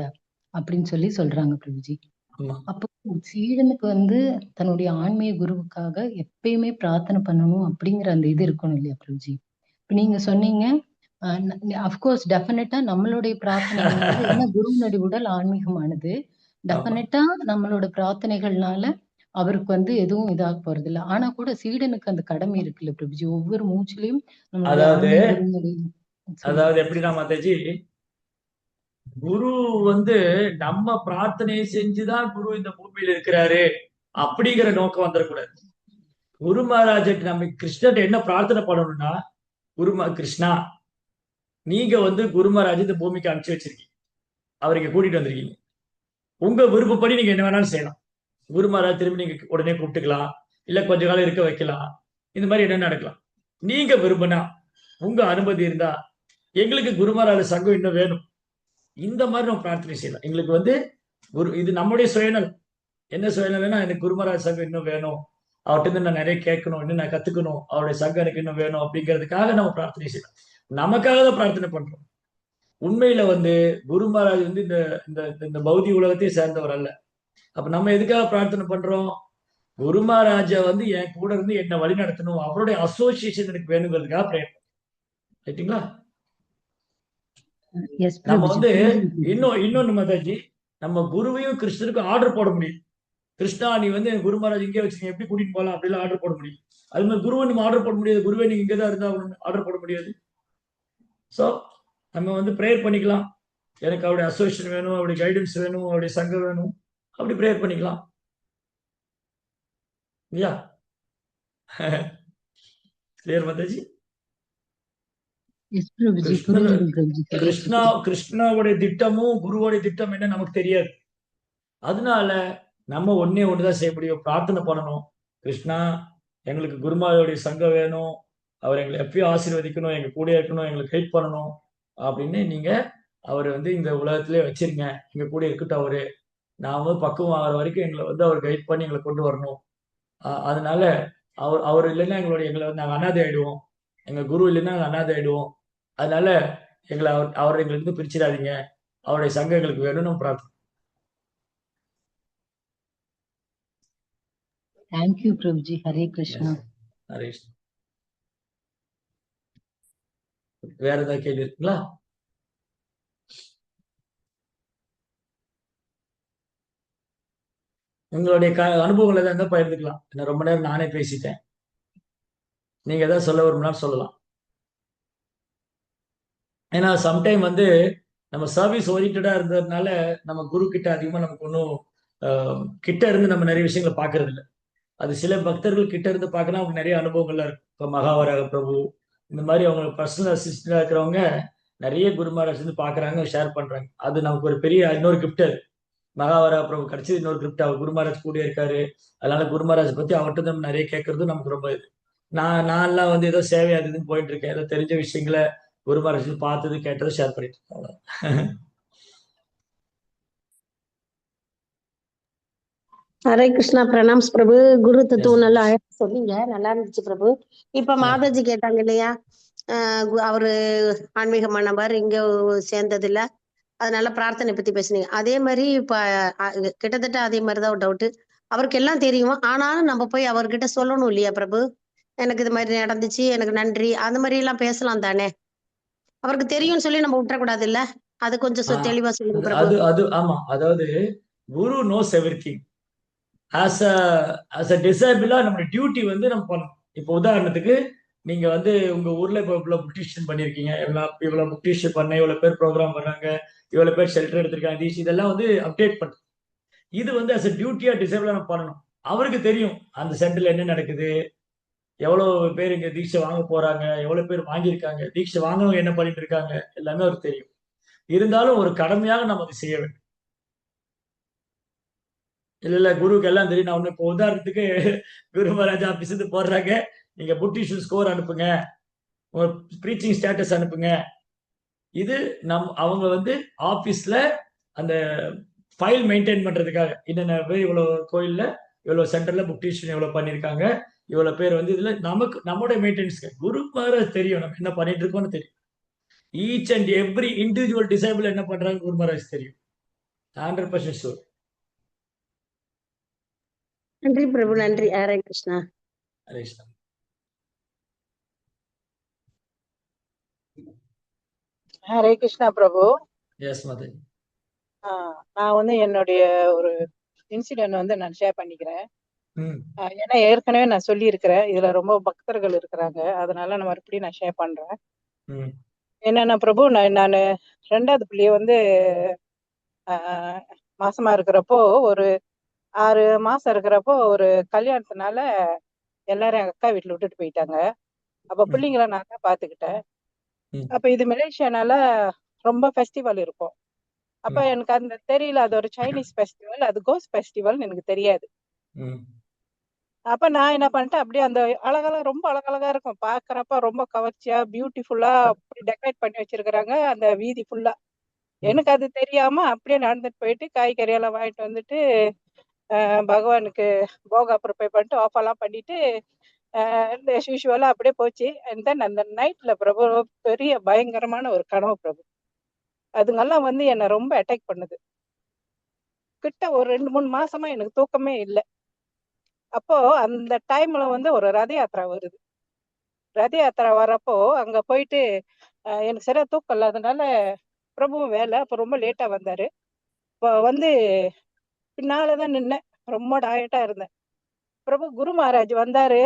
[SPEAKER 5] அப்படின்னு சொல்லி சொல்றாங்க பிரபுஜி.
[SPEAKER 1] ஆமா.
[SPEAKER 5] அப்போ சீடனுக்கு வந்து தன்னுடைய ஆன்மீக குருவுக்காக எப்பயுமே பிரார்த்தனை பண்ணணும் அப்படிங்கிற அந்த இது இருக்கணும் இல்லையா பிரபுஜி? இப்ப நீங்க சொன்னீங்க அஃப்கோர்ஸ் டெஃபினட்டா நம்மளுடைய பிரார்த்தனைங்கிறது என்ன குருவினுடைய உடல் ஆன்மீகமானது.
[SPEAKER 1] ஆமா.
[SPEAKER 5] டெஃபினட்டா நம்மளோட பிரார்த்தனைகள்னால அவருக்கு வந்து எதுவும் இதாக போறது இல்ல. ஆனா கூட சீடனுக்கு அந்த கடமை இருக்குல்ல பிரபுஜி, ஒவ்வொரு மூச்சிலையும் நம்மளுடைய
[SPEAKER 1] அதாவது
[SPEAKER 5] ஆன்மீக குருவினுடைய
[SPEAKER 1] அதாவது எப்படின்னா மாதாஜி, குரு வந்து நம்ம பிரார்த்தனை செஞ்சுதான் குரு இந்த பூமியில இருக்கிறாரு அப்படிங்கிற நோக்கம் வந்துடக்கூடாது. குரு மகாராஜ்க்கு நம்ம கிருஷ்ணர் என்ன பிரார்த்தனை பண்ணணும்னா, கிருஷ்ணா, நீங்க வந்து குரு மகாராஜ் இந்த பூமிக்கு அனுப்பிச்சு வச்சிருக்கீங்க, அவருக்கு கூட்டிட்டு வந்திருக்கீங்க. உங்க விருப்பப்படி நீங்க என்ன வேணாலும் செய்யலாம். குரு மகாராஜ் திரும்பி நீங்க உடனே கூப்பிட்டுக்கலாம், இல்ல கொஞ்ச காலம் இருக்க வைக்கலாம், இந்த மாதிரி என்ன நடக்கலாம். நீங்க விரும்பினா, உங்க அனுமதி இருந்தா, எங்களுக்கு குரு மகாராஜ் சங்கம் இன்னும் வேணும், இந்த மாதிரி நம்ம பிரார்த்தனை செய்யலாம். எங்களுக்கு வந்து இது நம்முடைய சுயநலம். என்ன சுயநலம்னா, எனக்கு குரு மகாராஜ் சங்கம் இன்னும் வேணும், அவர்கிட்ட இருந்து நான் நிறைய கேட்கணும், இன்னும் நான் கத்துக்கணும், அவருடைய சங்கம் எனக்கு இன்னும் வேணும் அப்படிங்கிறதுக்காக நம்ம பிரார்த்தனை செய்யலாம். நமக்காக தான் பிரார்த்தனை பண்றோம். உண்மையில வந்து குரு மகாராஜ் வந்து இந்த இந்த இந்த பௌதிக உலகத்தை சேர்ந்தவர் அல்ல. அப்ப நம்ம எதுக்காக பிரார்த்தனை பண்றோம்? குரு மகாராஜா வந்து என் கூட இருந்து என்ன வழி நடத்தணும், அவருடைய அசோசியேஷன் எனக்கு வேணுங்கிறதுக்காக பிரேயர். ரைட்டுங்களா? நம்ம வந்து இன்னொன்னு மாதாஜி, நம்ம குருவையும் கிருஷ்ணருக்கும் ஆர்டர் போட முடியும். கிருஷ்ணா, நீ வந்து குரு மகாராஜ் இங்கே வச்சு எப்படி கூட்டிட்டு போகலாம் அப்படிலாம் ஆர்டர் போட முடியும். அது மாதிரி குருவை நம்ம ஆர்டர் போட முடியாது. குருவை நீங்க இங்கதான் இருந்தா ஆர்டர் போட முடியாது. சோ நம்ம வந்து பிரேயர் பண்ணிக்கலாம். எனக்கு அவருடைய அசோசியேஷன் வேணும், அவருடைய கைடன்ஸ் வேணும், அவருடைய சங்கம் வேணும், அப்படி பிரேயர் பண்ணிக்கலாம் இல்லையா? கிளியர் மாதாஜி? கிருஷ்ணாவுடைய திட்டமும் குருவோடைய திட்டம் என்ன நமக்கு தெரியாது. அதனால நம்ம ஒண்ணுதான் செய்ய முடியும், பிரார்த்தனை பண்ணணும். கிருஷ்ணா, எங்களுக்கு குருமாவுடைய சங்கம் வேணும், அவர் எங்களை எப்பயும் ஆசீர்வதிக்கணும், எங்க கூட இருக்கணும், எங்களுக்கு ஹெல்ப் பண்ணணும் அப்படின்னு நீங்க அவரை வந்து இந்த உலகத்திலே வச்சிருங்க, எங்க கூட இருக்கட்டும் அவரு. நாம பக்குவம் ஆகிற வரைக்கும் எங்களை வந்து அவர் கைட் பண்ணி எங்களை கொண்டு வரணும். அதனால அவர் இல்லைன்னா எங்களை வந்து நாங்கள் அனாதை ஆயிடுவோம், எங்க குரு இல்லைன்னா நாங்கள் அனாதை ஆயிடுவோம். அதனால எங்களை அவர் எங்களுக்கு பிரிச்சிடாதீங்க, அவருடைய சங்கம் எங்களுக்கு வேணும்னு பிரார்த்தனை.
[SPEAKER 5] தேங்க்யூ பிரபுஜி. ஹரே கிருஷ்ணா.
[SPEAKER 1] ஹரே கிருஷ்ணா. வேற ஏதாவது கேள்வி இருக்குங்களா? உங்களுடைய அனுபவங்கள் ஏதாவது இருந்தால் பகிர்ந்துக்கலாம். என்ன ரொம்ப நேரம் நானே பேசிட்டேன். நீங்க ஏதாவது சொல்ல விரும்பினாலும் சொல்லலாம். ஏன்னா சம்டைம் வந்து நம்ம சர்வீஸ் ஓரியன்டா இருந்ததுனால நம்ம குரு கிட்ட அதிகமா நமக்கு ஒன்றும் கிட்ட இருந்து நம்ம நிறைய விஷயங்களை பார்க்கறது இல்லை. அது சில பக்தர்கள் கிட்ட இருந்து பார்க்கணும், அவங்க நிறைய அனுபவங்கள்லாம் இருக்கும். இப்போ மகாவராக பிரபு இந்த மாதிரி அவங்க பர்சனல் அசிஸ்டண்டா இருக்கிறவங்க நிறைய குரு மகாராஜ் வந்து பாக்குறாங்க, ஷேர் பண்றாங்க. அது நமக்கு ஒரு பெரிய இன்னொரு கிஃப்ட். அது மகாவராக பிரபு கிடைச்சது இன்னொரு கிஃப்ட். அவர் குரு மகாராஜ் கூட இருக்காரு, அதனால குரு மகாராஜ் பத்தி அவர்கிட்ட நம்ம நிறைய கேட்கறது நமக்கு ரொம்ப இது. நான்லாம் வந்து ஏதோ சேவை அது இதுன்னு போயிட்டு இருக்கேன், ஏதோ தெரிஞ்ச விஷயங்களை குரு மகாராஜ் பார்த்தது கேட்டதை ஷேர் பண்ணிட்டு இருக்கேன்.
[SPEAKER 6] ஹரே கிருஷ்ணா. பிரணாம்ஸ் பிரபு. குரு தத்துவம் நல்லா அழகா சொன்னீங்க, நல்லா இருந்துச்சு பிரபு. இப்ப மாதாஜி கேட்டாங்க இல்லையா, அவரு ஆன்மீகமானவர், இங்க சேர்ந்தது இல்ல, அதனால பிரார்த்தனை பத்தி பேசுனீங்க. அதே மாதிரி இப்ப கிட்டத்தட்ட அதே மாதிரிதான் ஒரு டவுட். அவருக்கு எல்லாம் தெரியும், ஆனாலும் நம்ம போய் அவர்கிட்ட சொல்லணும் இல்லையா பிரபு, எனக்கு இது மாதிரி நடந்துச்சு, எனக்கு நன்றி, அந்த மாதிரி எல்லாம் பேசலாம் தானே? அவருக்கு தெரியும்னு சொல்லி நம்ம விட்டுறக்கூடாது இல்ல? அது கொஞ்சம் தெளிவா சொல்லுங்க பிரபு.
[SPEAKER 1] அது ஆமா, அதாவது குரு நோஸ் எவ்ரிதிங். ஆஸ் அ டிசேபிளா நம்ம டியூட்டி வந்து நம்ம பண்ணணும். இப்போ உதாரணத்துக்கு நீங்க வந்து உங்க ஊர்ல இப்போ இவ்வளவு புக் டியூஷன் பண்ணிருக்கீங்க, இவ்வளவு புக் டியூஷன் பண்ண, இவ்வளவு பேர் ப்ரோக்ராம் பண்றாங்க, இவ்வளவு பேர் ஷெல்டர் எடுத்திருக்காங்க, இதெல்லாம் வந்து அப்டேட் பண்ணும். இது வந்து அஸ் அ டியூட்டியா டிசேபிளா நம்ம பண்ணணும். அவருக்கு தெரியும் அந்த சென்டர்ல என்ன நடக்குது, எவ்வளவு பேர் இங்க தீட்சை வாங்க போறாங்க, எவ்வளவு பேர் வாங்கியிருக்காங்க, தீட்சை வாங்கவங்க என்ன பண்ணிட்டு இருக்காங்க, எல்லாமே அவருக்கு தெரியும். இருந்தாலும் ஒரு கடமையாக நம்ம அதை செய்ய வேண்டும். இல்ல குருவுக்கு எல்லாம் தெரியும். நான் ஒண்ணு இப்போ உதாரணத்துக்கு குரு மகாராஜ் ஆபீஸ் இருந்து போடுறாங்க, நீங்க புட்டிஷன் ஸ்கோர் அனுப்புங்க, உங்க ப்ரீச்சிங் ஸ்டேட்டஸ் அனுப்புங்க. இது அவங்க வந்து ஆபீஸ்ல அந்த ஃபைல் மெயின்டைன் பண்றதுக்காக, என்னென்ன பேர் இவ்வளவு கோயில்ல இவ்வளவு சென்டர்ல புக் டியூஷன் எவ்வளவு பண்ணிருக்காங்க, இவ்வளவு பேர் வந்து இதுல நம்முடைய மெயின்டெனன்ஸ்க்கு குரு மகாராஜ் தெரியும் நம்ம என்ன பண்ணிட்டு இருக்கோம்னு தெரியும். Each and every individual disciple என்ன பண்றாங்க குரு மகாராஜ் தெரியும். 100% ஷூர்.
[SPEAKER 6] நன்றி பிரபு, நன்றி. ஹரே கிருஷ்ணா.
[SPEAKER 1] ஹரே கிருஷ்ணா.
[SPEAKER 7] ஹரே கிருஷ்ணா பிரபு.
[SPEAKER 1] எஸ் மாதாஜி.
[SPEAKER 7] நான் வந்து என்னுடைய ஒரு இன்சிடென்ட் வந்து நான் ஷேர் பண்ணிக்கிறேன்.
[SPEAKER 1] ம்
[SPEAKER 7] ஏன்னா ஏற்கனவே நான் சொல்லியிருக்கிறேன், இதுல ரொம்ப பக்தர்கள் இருக்கிறாங்க, அதனால நான் மறுபடியும் நான் ஷேர் பண்றேன்.
[SPEAKER 1] ம்
[SPEAKER 7] என்னன்னா பிரபு, நான் ரெண்டாவது பிள்ளைய வந்து ஆஹ், மாசமா இருக்கிறப்போ, ஒரு 6 மாசம் இருக்கிறப்போ ஒரு கல்யாணத்தினால எல்லாரும் எங்க அக்கா வீட்டுல விட்டுட்டு போயிட்டாங்க. அப்ப
[SPEAKER 1] ம்
[SPEAKER 7] பிள்ளைங்களை நான் தான் பாத்துக்கிட்டேன்.
[SPEAKER 1] ம்
[SPEAKER 7] அப்ப இது மலேசியானால ரொம்ப ஃபெஸ்டிவல் இருக்கும். அப்ப
[SPEAKER 1] ம்
[SPEAKER 7] எனக்கு அந்த தெரியல, அது ஒரு சைனீஸ் ஃபெஸ்டிவல், அது கோஸ் ஃபெஸ்டிவல்னு எனக்கு தெரியாது.
[SPEAKER 1] ம்
[SPEAKER 7] அப்ப நான் என்ன பண்ணிட்டேன், அப்படியே அந்த அழகழகா ரொம்ப அழகழகா இருக்கும் பாக்குறப்ப, ரொம்ப கவர்ச்சியா பியூட்டிஃபுல்லா அப்படி டெக்கரேட் பண்ணி வச்சிருக்கிறாங்க அந்த வீதி ஃபுல்லா.
[SPEAKER 1] ம்
[SPEAKER 7] எனக்கு அது தெரியாம அப்படியே நடந்துட்டு போயிட்டு காய்கறி எல்லாம் வாங்கிட்டு வந்துட்டு பகவானுக்கு போகா ப்ரிப்பேர் பண்ணிட்டு ஆஃப் எல்லாம் பண்ணிட்டு இந்த யூஷுவலா அப்படியே போச்சு. அண்ட் தென் அந்த நைட்ல பிரபு பெரிய பயங்கரமான ஒரு கனவு பிரபு. அதுங்கெல்லாம் வந்து என்னை ரொம்ப அட்டாக் பண்ணுது. கிட்ட ஒரு 2-3 மாசமா எனக்கு தூக்கமே இல்லை. அப்போ அந்த டைம்ல வந்து ஒரு ரத யாத்திரை வருது. ரத யாத்திரை வர்றப்போ அங்க போயிட்டு எனக்கு சரியா தூக்கம் இல்லாதனால பிரபுவும் வேலை, அப்ப ரொம்ப லேட்டா வந்தாரு. இப்போ வந்து பின்னாலதான் நின்னேன், ரொம்ப டயர்டா இருந்தேன். பிரபு குரு மகாராஜ் வந்தாரு.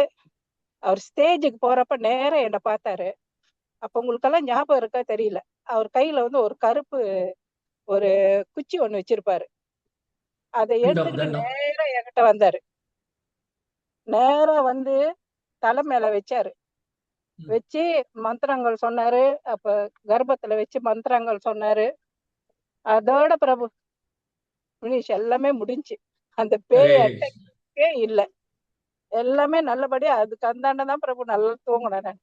[SPEAKER 7] அவர் ஸ்டேஜுக்கு போறப்ப நேரா என்னை பார்த்தாரு. அப்ப உங்களுக்கெல்லாம் ஞாபகம் இருக்கா தெரியல, அவர் கையில வந்து ஒரு கருப்பு ஒரு குச்சி ஒண்ணு வச்சிருப்பாரு. அதை
[SPEAKER 1] தண்டம்
[SPEAKER 7] எடுத்துக்கிட்டு
[SPEAKER 1] தண்டம்.
[SPEAKER 7] நேரா என்கிட்ட வந்தாரு. நேரா வந்து தலை மேல வச்சாரு.
[SPEAKER 1] ம்
[SPEAKER 7] வச்சு மந்திரங்கள் சொன்னாரு. அப்ப கர்ப்பத்துல வச்சு மந்திரங்கள் சொன்னாரு. அதோட பிரபு பினிஷ், எல்லாமே முடிஞ்சு. அந்த
[SPEAKER 1] ஹரே
[SPEAKER 7] பேய் அட்டே இல்ல, எல்லாமே நல்லபடியா. அதுக்கு அந்தாண்டதான் பிரபு நல்லா தூங்கினேன் நான்.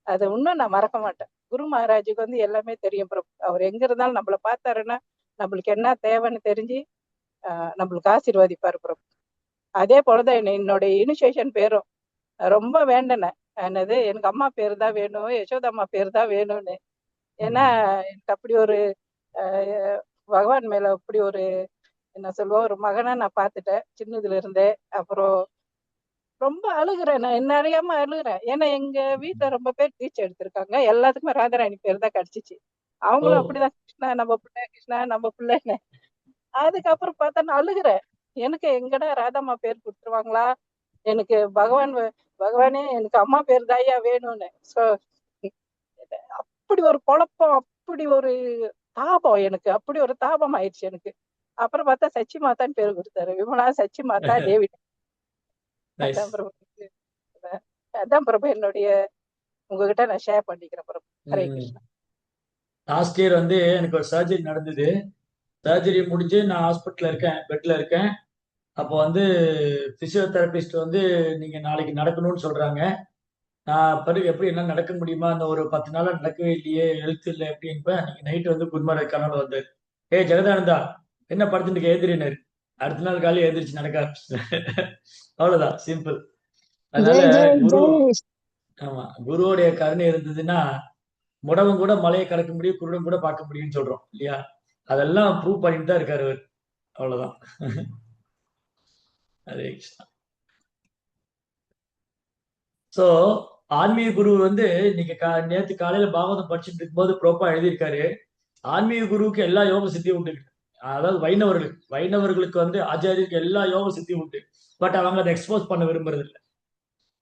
[SPEAKER 7] அது இன்னும் நான் மறக்க மாட்டேன். குரு மகாராஜுக்கு வந்து எல்லாமே தெரியும் பிரபு. அவர் எங்க இருந்தாலும் நம்மள பார்த்தாருன்னா நம்மளுக்கு என்ன தேவைன்னு தெரிஞ்சு நம்மளுக்கு ஆசீர்வதிப்பாரு பிரபு. அதே போலதான் என்னுடைய இனிஷியேஷன் பேரும் ரொம்ப வேண்டினேன். என்னது, எனக்கு அம்மா பேரு தான் வேணும், யசோதம்மா பேரு தான் வேணும்னு. ஏன்னா எனக்கு அப்படி ஒரு பகவான் மேல அப்படி ஒரு என்ன சொல்லுவோம், ஒரு மகனா நான் பார்த்துட்டேன் சின்னதுல இருந்தே. அப்புறம் ரொம்ப அழுகுறேன், நான் என்ன அறியாம அழுகுறேன். ஏன்னா எங்க வீட்டுல ரொம்ப பேர் டீச்சர் எடுத்திருக்காங்க, எல்லாத்துக்குமே ராதாராணி பேர் தான் கிடைச்சிச்சு.
[SPEAKER 1] ஓ
[SPEAKER 7] அவங்களும் அப்படிதான், கிருஷ்ணா நம்ம பிள்ளை, கிருஷ்ணா நம்ம பிள்ளைன்னு. அதுக்கப்புறம் பார்த்தா நான் அழுகுறேன், எனக்கு எங்கடா ராதாம்மா பேர் கொடுத்துருவாங்களா, எனக்கு பகவானே எனக்கு அம்மா பேர் தாயா வேணும்னு. சோ அப்படி ஒரு குழப்பம், அப்படி ஒரு தாபம், எனக்கு அப்படி ஒரு தாபம் ஆயிடுச்சு எனக்கு. அப்புறம் பார்த்தா சச்சி மாதான்னு பேர் கொடுத்தாரு, விமலா சச்சி மாதா டேவிட்.
[SPEAKER 1] நைஸ்.
[SPEAKER 7] அதான் பிரபு, அதான் பிரபு என்னுடைய உங்ககிட்ட நான் ஷேர் பண்ணிக்கிறேன் பிரபு. ஹரே கிருஷ்ணா.
[SPEAKER 1] லாஸ்ட் இயர் வந்து எனக்கு ஒரு சர்ஜரி நடந்தது. சர்ஜரி முடிஞ்சு நான் ஹாஸ்பிட்டல்ல இருக்கேன், பெட்ல இருக்கேன். அப்போ வந்து பிசியோதெரபிஸ்ட் வந்து நீங்க நாளைக்கு நடக்கணும்னு சொல்றாங்க. நான் பிறகு எப்படி என்ன நடக்க முடியுமா, அந்த ஒரு 10 நாளா நடக்கவே இல்லையே, எழுத்து இல்லை எப்படின்னு அன்னைக்கு நைட் வந்து குருமார கனவு வந்தாரு. ஜெகதானந்தா, என்ன படுத்துட்டு எழுந்திரினாரு. அடுத்த நாள் காலையில் எழுந்திரிச்சு நடக்க ஆரம்பிச்சிட்டேன். அவ்வளவுதான், சிம்பிள். அதனால
[SPEAKER 6] ஜெய் ஜெய்
[SPEAKER 1] குரு,
[SPEAKER 6] ஜெய்.
[SPEAKER 1] ஆமா, குருவோடைய கருணை இருந்ததுன்னா முடவன் கூட மலையை கடக்க முடியும், குருடன் கூட பார்க்க முடியும்னு சொல்றோம் இல்லையா? அதெல்லாம் ப்ரூவ் பண்ணிட்டு தான் இருக்காரு அவர். அவ்வளவுதான். ஹரே கிருஷ்ணா. சோ ஆன்மீக குரு வந்து இன்னைக்கு நேத்து காலையில பாகவதம் படிச்சுட்டு இருக்கும்போது ப்ரோப்பா எழுதியிருக்காரு. ஆன்மீக குருவுக்கு எல்லா யோக சித்தியும் உண்டு. அதாவது வைணவர்களுக்கு வந்து ஆச்சாரியருக்கு எல்லா யோக சித்தியும் உண்டு. பட் அவங்க அதை எக்ஸ்போஸ் பண்ண விரும்புறது இல்லை.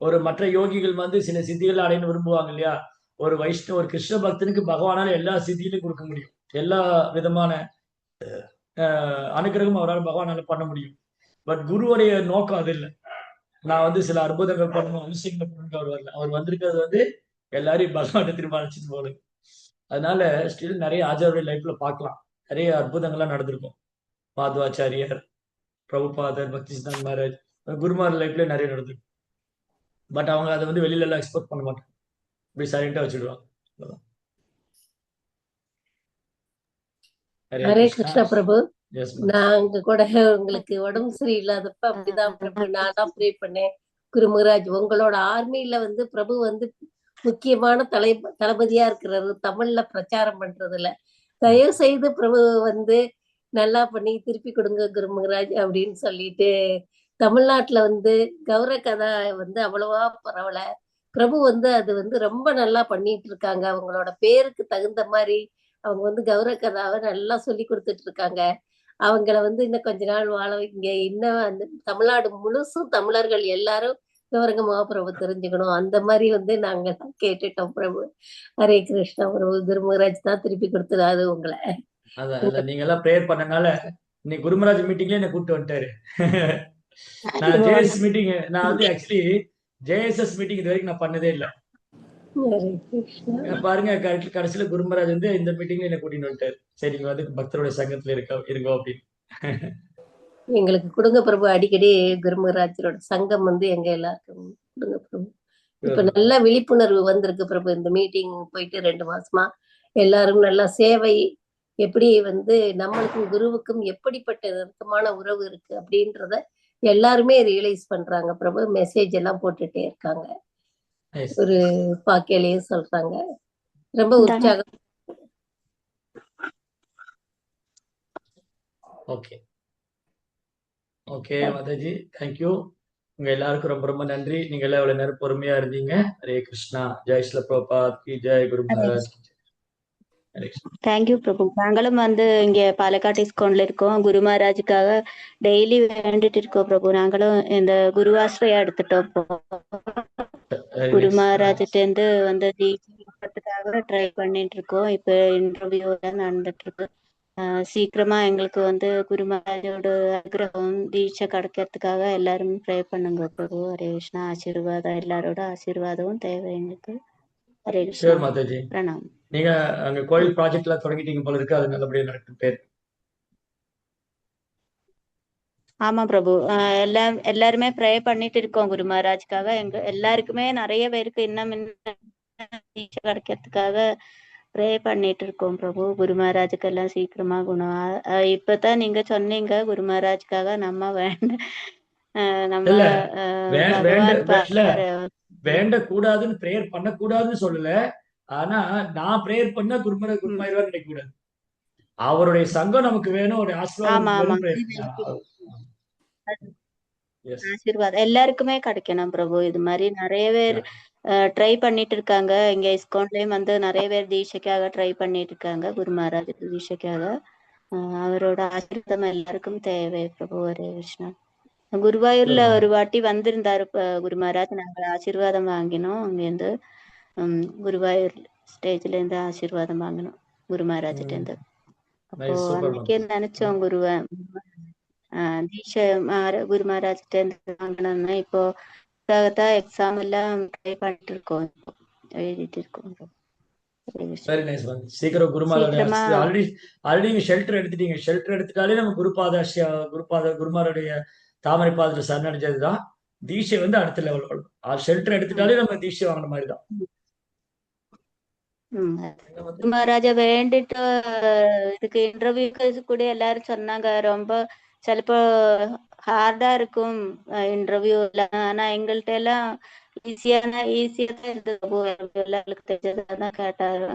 [SPEAKER 1] ஒரு மற்ற யோகிகள் வந்து சில சித்திகளை அடையணும் விரும்புவாங்க இல்லையா? ஒரு வைஷ்ணவ, ஒரு கிருஷ்ண பக்தனுக்கு பகவானால எல்லா சித்தியிலும் கொடுக்க முடியும். எல்லா விதமான அனுகிரகம் அவரால் பகவானால பண்ண முடியும். பட் குருவுடைய நோக்கம் அது இல்லை. நான் வந்து சில அற்புதங்கள் பண்ணணும், அதிசயங்கள் பண்ணணும் அவர் வரல. அவர் வந்திருக்கிறது வந்து எல்லாரையும் பகவானை திரும்ப அழைச்சிட்டு போகுது. அதனால ஸ்டில் நிறைய ஆச்சாரிய லைஃப்ல பார்க்கலாம். நிறைய அற்புதங்கள்லாம் நடந்திருக்கும். மாதவாச்சாரியர், பிரபுபாதர், பக்தி சித்தாந்த் மகாராஜ், குருமார் லைஃப்ல நிறைய நடந்திருக்கும். பட் அவங்க அதை வந்து வெளியில எல்லாம் எக்ஸ்போர்ட் பண்ண மாட்டாங்க, இப்படி சைலண்டா வச்சுடுவாங்க.
[SPEAKER 6] ஹரே கிருஷ்ணா பிரபு.
[SPEAKER 1] Yes, ma'am.
[SPEAKER 6] நாங்க கூட உங்களுக்கு உடம்பு சரியில்லாதப்ப அப்படிதான் பிரபு நானா ப்ரே பண்ணேன். குருமராஜ் உங்களோட ஆர்மியில வந்து பிரபு வந்து முக்கியமான தளபதியா இருக்கிறாரு தமிழ்ல பிரச்சாரம் பண்றதுல. தயவு செய்து பிரபு வந்து நல்லா பண்ணி திருப்பி கொடுங்க குருமகராஜ் அப்படின்னு சொல்லிட்டு, தமிழ்நாட்டுல வந்து கௌர கதா வந்து அவ்வளவா பரவல. பிரபு வந்து அது வந்து ரொம்ப நல்லா பண்ணிட்டு இருக்காங்க. அவங்களோட பேருக்கு தகுந்த மாதிரி அவங்க வந்து கௌர கதாவை நல்லா சொல்லி கொடுத்துட்டு இருக்காங்க. அவங்கள வந்து இன்னும் கொஞ்ச நாள் வாழ வைங்க. இன்னும் அந்த தமிழ்நாடு முழுசும் தமிழர்கள் எல்லாரும் கௌரங்க மகாபிரபு தெரிஞ்சுக்கணும். அந்த மாதிரி வந்து நாங்க கேட்டுட்டோம் பிரபு. ஹரே கிருஷ்ணா பிரபு. குருமகராஜ் தான் திருப்பி கொடுத்துடாது உங்களை.
[SPEAKER 1] அதான் நீங்க எல்லாம் ப்ரேயர் பண்ணனால இன்னைக்கு குருமராஜ் மீட்டிங்ல என்ன கூப்பிட்டு வந்துட்டாரு. நான் ஜேஎஸ் மீட்டிங் நான் வந்து ஆக்சுவலி ஜேஎஸ்எஸ் மீட்டிங் இது வரைக்கும் நான் பண்ணதே இல்லை. பாருங்க கடைசியில குருமராஜ் வந்து இந்த மீட்டிங்ல என்ன கூட்டிட்டு வந்துட்டாரு. சரி நீங்க வந்து பக்தருடைய சங்கத்துல இருங்க அப்படின்னு.
[SPEAKER 6] எங்களுக்கு கொடுங்க பிரபு. அடிக்கடி குருமகராஜரோட சங்கம் வந்து எங்க எல்லாருக்கும் கொடுங்க பிரபு. இப்ப நல்ல விழிப்புணர்வு வந்திருக்கு பிரபு. இந்த மீட்டிங் போயிட்டு 2 மாசமா எல்லாரும் நல்லா சேவை எப்படி வந்து நம்மளுக்கும் குருவுக்கும் எப்படிப்பட்ட நெருக்கமான உறவு இருக்கு அப்படின்றத எல்லாருமே ரியலைஸ் பண்றாங்க பிரபு. மெசேஜ் எல்லாம் போட்டுட்டே இருக்காங்க. ஒரு பாக்கையிலயும் சொல்றாங்க. ரொம்ப உற்சாகம்.
[SPEAKER 1] Okay okay Mataji, thank you. உங்க எல்லாருக்கும் ரொம்ப ரொம்ப நன்றி. நீங்க எல்லாம் இவ்வளவு நேரம் பொறுமையா இருந்தீங்க. ஹரே கிருஷ்ணா. ஜெய் ஸ்ரீல பிரபுபாத் கி ஜெய். குரு மகாராஜ் கி ஜெய்.
[SPEAKER 8] தேங்க்யூ பிரபு. நாங்களும் வந்து இங்க பாலக்காடு இஸ்கான்ல இருக்கோம். குரு மகாராஜுக்காக டெய்லி வேண்டிட்டு இருக்கோம் பிரபு. நாங்களும் இந்த குருவாசிரியா எடுத்துட்டோம். குரு மகாராஜிட்ட இருந்து வந்து தீட்சைக்காக ட்ரை பண்ணிட்டு இருக்கோம். இப்ப இன்டர்வியூ எல்லாம் நடந்துட்டு இருக்கு. சீக்கிரமா எங்களுக்கு வந்து குரு மகாராஜோட அனுகிரகம் தீட்சை கிடைக்கிறதுக்காக எல்லாரும் ப்ரே பண்ணுங்க பிரபு. ஹரே கிருஷ்ணா. ஆசீர்வாதம், எல்லாரோட ஆசீர்வாதமும் தேவை எங்களுக்கு. ஹரே கிருஷ்ணா.
[SPEAKER 1] மாதாஜி,
[SPEAKER 8] பிரணாம்.
[SPEAKER 1] நீங்க அங்க கோயில் ப்ராஜெக்ட் எல்லாம் தொடங்கிட்டீங்க போல இருக்கு. அது நல்லபடியா நடக்கும் பேர்.
[SPEAKER 8] ஆமா பிரபு. எல்லாருமே ப்ரே பண்ணிட்டு இருக்கோம் குரு மகாராஜுக்காக. எங்க எல்லாருக்குமே நிறைய பேருக்கு இன்னும் தீட்சை கிடைக்கிறதுக்காக ப்ரே பண்ணிட்டு இருக்கோம் பிரபு. குரு மகாராஜுக்கு எல்லாம் சீக்கிரமா குணம். இப்பதான் நீங்க சொன்னீங்க குரு மகாராஜுக்காக நம்ம
[SPEAKER 1] வேண்டக்கூடாதுன்னு பிரேயர் பண்ணக்கூடாதுன்னு சொல்லல. ஆனா நான் பிரேயர் பண்ணா குருமாயிருவார் நினைக்க கூடாது. அவருடைய சங்கம் நமக்கு வேணும், ஒரு
[SPEAKER 8] ஆசீர்வாதம் எல்லாருக்குமே கிடைக்கணும் பிரபு. இது மாதிரி நிறைய பேர் ட்ரை பண்ணிட்டு இருக்காங்க. இங்க இஸ்கான்லயும் வந்து நிறைய பேர் தீட்சைக்காக ட்ரை பண்ணிட்டு இருக்காங்க. குரு மகாராஜ் தீட்சைக்காக. அவரோட ஆசீர்வாதம் எல்லாருக்கும் தேவை பிரபு. ஹரே கிருஷ்ணா. குருவாயூர்ல ஒரு வாட்டி வந்திருந்தாரு குரு மகாராஜ். நாங்க ஆசீர்வாதம் வாங்கினோம். அங்கிருந்து குருவாயூர் ஸ்டேஜ்ல இருந்து ஆசீர்வாதம் வாங்கினோம் குரு மகாராஜிட்ட இருந்து. அப்போ அன்னைக்கே நினைச்சோம் குருவை தீட்சை குரு மகாராஜிட்ட இருந்து வாங்கினோம்னா இப்போ எக்ஸாம் எல்லாம் ட்ரை பண்ணிட்டு இருக்கோம். எழுதிட்டு இருக்கோம்.
[SPEAKER 1] சீக்கிரம் ஆல்ரெடி ஷெல்டர் எடுத்துட்டீங்க. ஷெல்டர் எடுத்துட்டாலே நம்ம குருமாருடைய தாமரை பாதத்துல சரணடைஞ்சதுதான். தீட்சை வந்து அடுத்த லெவல் வரும். ஷெல்டர் எடுத்துட்டாலே நம்ம தீட்சை வாங்கின மாதிரிதான்.
[SPEAKER 8] மகாராஜா வேண்டிட்டு இதுக்கு இன்டர்வியூக்கு கூட எல்லாரும் சொன்னாங்க ரொம்ப சிலப்போ ஹார்டா இருக்கும் இன்டர்வியூல. ஆனா எங்கள்கிட்ட எல்லாம் ஈஸியா தான் இருந்தது. எல்லாருக்கு தெரிஞ்சதான் கேட்டாரு.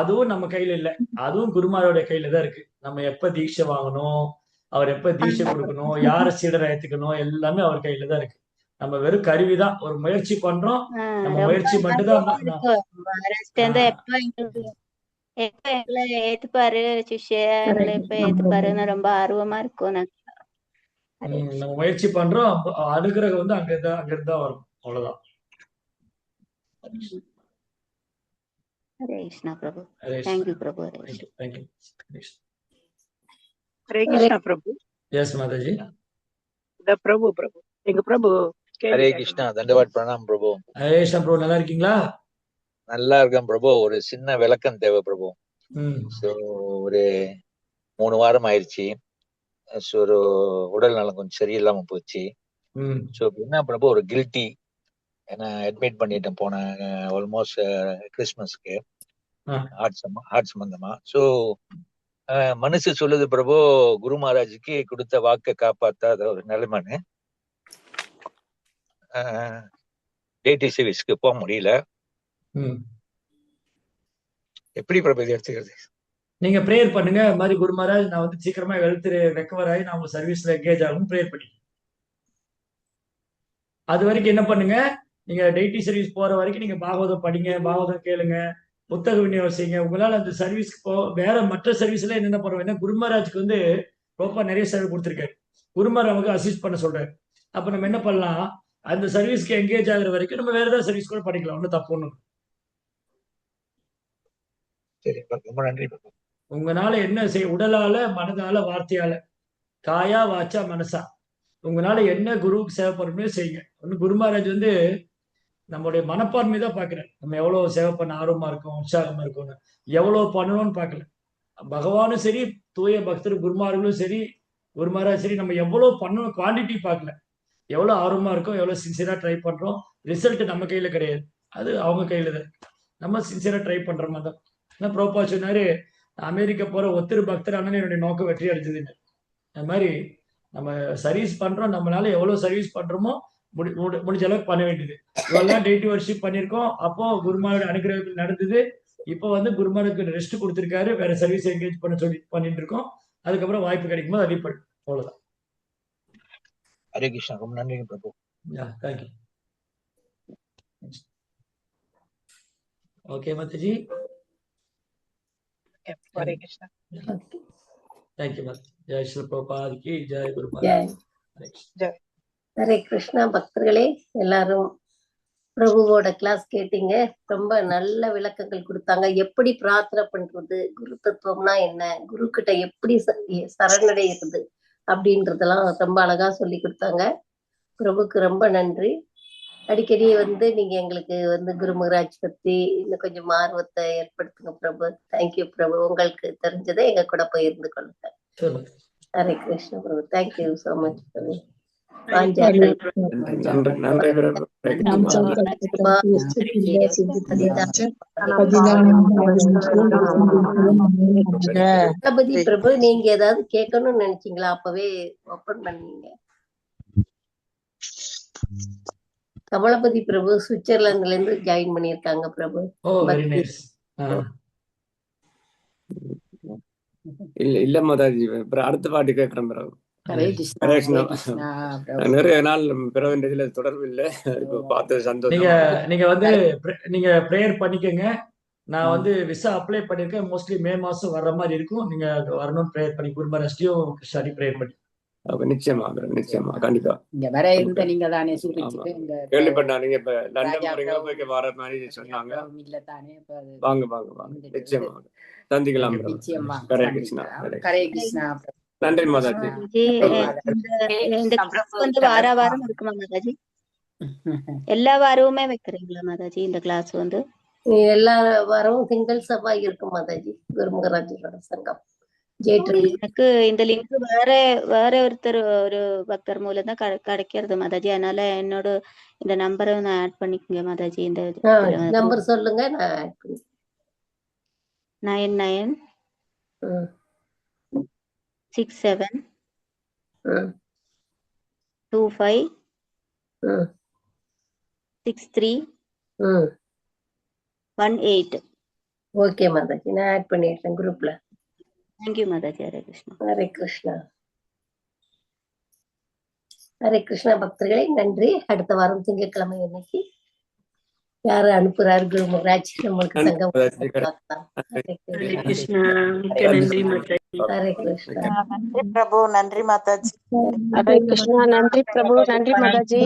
[SPEAKER 1] அதுவும் நம்ம கையில இல்ல, அதுவும் குருமாரோட கையில தான் இருக்கு. நம்ம எப்ப தீட்சை வாங்கணும், அவர் எப்ப தீட்சை கொடுக்கணும், யார சீடரை ஏத்துக்கணும், எல்லாமே அவர் கையில தான் இருக்கு. நம்ம வெறும் கருவிதான். ஒரு முயற்சி பண்றோம். நம்ம முயற்சி மட்டும்தான்.
[SPEAKER 8] எப்ப எங்களை ஏத்துப்பாரு சிஷ்யங்களை எப்ப ஏத்துப்பாருன்னு ரொம்ப ஆர்வமா இருக்கும்.
[SPEAKER 1] நம்ம முயற்சி பண்றோம். அனுகிரகம் வந்து அங்கிருந்தா வரும். அவ்வளவுதான்.
[SPEAKER 8] ஹரே கிருஷ்ணா பிரபு. தேங்க்யூ பிரபு.
[SPEAKER 1] தேங்க்யூ.
[SPEAKER 7] ஹரே கிருஷ்ணா பிரபு.
[SPEAKER 1] எஸ் மாதாஜி.
[SPEAKER 7] பிரபு எங்க பிரபு.
[SPEAKER 9] ஹரே கிருஷ்ணா. தண்டவாட் பிரணாம் பிரபு.
[SPEAKER 1] ஹரே கிருஷ்ணா பிரபு. நல்லா இருக்கீங்களா?
[SPEAKER 9] நல்லா இருக்கேன் பிரபு. ஒரு சின்ன விளக்கம் தேவை பிரபு. ஒரு 3 வாரம் ஆயிடுச்சு. ஒரு உடல் நலம் கொஞ்சம் சரியில்லாம போச்சு. என்ன பிரபு, ஒரு கில்ட்டி. ஏன்னா அட்மிட் பண்ணிட்டேன் போன ஆல்மோஸ்ட் கிறிஸ்மஸ்க்கு ஹார்ட் சம்பந்தமா. ஸோ மனசு சொல்லுது பிரபு, குரு மகாராஜுக்கு கொடுத்த வாக்கை காப்பாத்தாத ஒரு நிலைமைன்னு. டெய்லி சர்வீஸ்க்கு போக முடியல. எப்படி பிரபு இதை எடுத்துக்கிறது?
[SPEAKER 1] நீங்க ப்ரேயர் பண்ணுங்க, இந்த மாதிரி குரு மகாராஜ் நான் வந்து சீக்கிரமா ஹெல்த் ரெக்கவர் ஆகி நான் உங்க சர்வீஸ்ல என்கேஜ் ஆகும் ப்ரேயர் பண்ணி. அது வரைக்கும் என்ன பண்ணுங்க, நீங்க டெய்லி சர்வீஸ் போற வரைக்கும் நீங்க பாகவதம் படிங்க, பாகவதம் கேளுங்க, புத்தக விநியோகம் செய்யுங்க. உங்களால அந்த சர்வீஸ்க்கு வேற மற்ற சர்வீஸ்ல என்னென்ன பண்ணுவோம், குரு மகாராஜுக்கு வந்து ரொம்ப நிறைய சேவை கொடுத்துருக்காரு. குருமார் நமக்கு அசிஸ்ட் பண்ண சொல்றாரு. அப்ப நம்ம என்ன பண்ணலாம், அந்த சர்வீஸ்க்கு என்கேஜ் ஆகுற வரைக்கும் நம்ம வேற ஏதாவது சர்வீஸ் கூட படிக்கலாம், ஒன்றும் தப்பு ஒண்ணும்.
[SPEAKER 9] சரி, ரொம்ப நன்றி.
[SPEAKER 1] உங்களால என்ன செய்ய, உடலால, மனதால, வார்த்தையால, காயா வாச்சா மனசா, உங்களால என்ன குருவுக்கு சேவை பண்ணணும்னு செய்யுங்க. ஒன்னும் குரு மகாராஜ் வந்து நம்மளுடைய மனப்பான்மை தான் பாக்குறேன். நம்ம எவ்வளவு சேவை பண்ண ஆர்வமா இருக்கோம், உற்சாகமா இருக்கோம்னு, எவ்வளவு பண்ணணும்னு பார்க்கல. பகவானும் சரி, தூய பக்தர் குருமார்களும் சரி, குரு மகாராஜ் சரி, நம்ம எவ்வளவு பண்ணணும் குவான்டிட்டி பார்க்கல. எவ்வளவு ஆர்வமா இருக்கோம், எவ்வளவு சின்சியரா ட்ரை பண்றோம். ரிசல்ட் நம்ம கையில கிடையாது, அது அவங்க கையில தான். நம்ம சின்சியரா ட்ரை பண்ற மாதிரி தான். ப்ரோபா சொன்னாரு, அமெரிக்கா போற ஒத்திரு பக்தர் ஆனால் என்னுடைய நோக்கம் வெற்றி அடைஞ்சதுன்னு. அது மாதிரி நம்ம சர்வீஸ் பண்றோம், நம்மளால எவ்வளவு சர்வீஸ் பண்றோமோ முடிஞ்ச அளவுக்கு பண்ண வேண்டியது. இவெல்லாம் டெய்லி வர்ஷிப் பண்ணியிருக்கோம். அப்போ குருமாரோட அனுகிரகத்தில் நடந்தது. இப்போ வந்து குருமாருக்கு ரெஸ்ட் கொடுத்துருக்காரு, வேற சர்வீஸ் என்கேஜ் பண்ண சொல்லி பண்ணிட்டு இருக்கோம். அதுக்கப்புறம் வாய்ப்பு கிடைக்கும் போது அடிப்படை. அவ்வளவுதான்.
[SPEAKER 9] ஹரே கிருஷ்ணா. ரொம்ப நன்றி Prabhu.
[SPEAKER 1] Thank you. Okay Mataji.
[SPEAKER 7] Hare Krishna.
[SPEAKER 1] Thank you Mataji. ஜெய் ஸ்ரீ பிரபுபாத் கி ஜெய். குரு மகாராஜ்
[SPEAKER 7] ஜெய்.
[SPEAKER 6] ஹரே கிருஷ்ணா. பக்தர்களே எல்லாரும் பிரபுவோட கிளாஸ் கேட்டீங்க. ரொம்ப நல்ல விளக்கங்கள் கொடுத்தாங்க. எப்படி பிரார்த்தனை பண்றது, குரு தத்துவம்னா என்ன, குரு கிட்ட எப்படி சரணடைகிறது அப்படின்றதெல்லாம் ரொம்ப அழகா சொல்லி கொடுத்தாங்க. பிரபுக்கு ரொம்ப நன்றி. அடிக்கடி வந்து நீங்க எங்களுக்கு வந்து குரு மகாராஜ் பத்தி இன்னும் கொஞ்சம் ஆர்வத்தை ஏற்படுத்துங்க பிரபு. தேங்க்யூ பிரபு. உங்களுக்கு தெரிஞ்சதை எங்க கூட பகிர்ந்து கொள்ளுங்க. ஹரே கிருஷ்ண பிரபு. தேங்க்யூ சோ மச் பிரபு. பிரபு நீங்க ஏதாவது கேட்கணும்னு நினைச்சீங்களா? அப்பவே ஓபன் பண்ணீங்க. கமலபதி பிரபு சுவிட்சர்லாந்துல இருந்து ஜாயின் பண்ணிருக்காங்க பிரபு.
[SPEAKER 10] இல்ல மாதாஜி, அடுத்த பாட்டு கேட்கிறேன் பிரபு. நிறைய நாள் பிறகு இதுல தொடர்பு இல்லை, இப்ப பார்த்தது சந்தோஷம்.
[SPEAKER 1] நீங்க வந்து நீங்க பிரேயர் பண்ணிக்கங்க. நான் வந்து விசா அப்ளை பண்ணிருக்கேன். மோஸ்ட்லி மே மாசம் வர்ற மாதிரி இருக்கும். நீங்க வரணும், பிரேயர் பண்ணி குருமரஸ்டியும் ஸ்டடி பிரேயர் பண்ணி.
[SPEAKER 10] நிச்சயமா நிச்சயமா கண்டிப்பா. கேள்விப்பட்டேன் நீங்க இப்ப லண்டன் போறீங்க, வர மாதிரி சொன்னாங்க. வாங்க வாங்க வாங்க, நிச்சயமா சந்திக்கலாம். ஹரே கிருஷ்ணா. ஹரே கிருஷ்ணா. நன்றி மாதாஜி.
[SPEAKER 8] இந்த கிளாஸ் வந்து வார வாரம் இருக்குமா மாதாஜி? எல்லா வாரமுமே வைக்கிறீங்களா மாதாஜி இந்த கிளாஸ் வந்து?
[SPEAKER 6] எல்லா வாரமும் திங்கள் செவ்வாய் இருக்கும் மாதாஜி. குரு மகாராஜோட சங்கம்.
[SPEAKER 8] எனக்கு இந்த லிங்க் வேற ஒருத்தர் ஒரு பக்தர் மூலம் தான் கிடைக்கிறது மாதாஜி. அதனால என்னோட இந்த நம்பரை நான் ஆட் பண்ணிக்கங்க மாதாஜி. இந்த
[SPEAKER 6] நம்பர் சொல்லுங்க, நான் ஆட் பண்ணி.
[SPEAKER 8] 99 67 25 63 18.
[SPEAKER 6] ஓகே மாதாஜி, நான் ஆட் பண்ணிடுறேன் குரூப்ல.
[SPEAKER 8] தேங்க்யூ மாதாஜி. ஹரே கிருஷ்ணா.
[SPEAKER 6] ஹரே கிருஷ்ணா. ஹரே கிருஷ்ணா பக்தர்களே, நன்றி. அடுத்த வாரம் திங்கட்கிழமை அன்னைக்கு யாரு அனுப்புறாரு குரு மகாராஜ் நம்மளுக்கு சங்கம். ஹரே கிருஷ்ணா. ஹரே கிருஷ்ணா.
[SPEAKER 11] நன்றி பிரபு. நன்றி மாதாஜி.
[SPEAKER 6] ஹரே கிருஷ்ணா. நன்றி பிரபு. நன்றி மாதாஜி.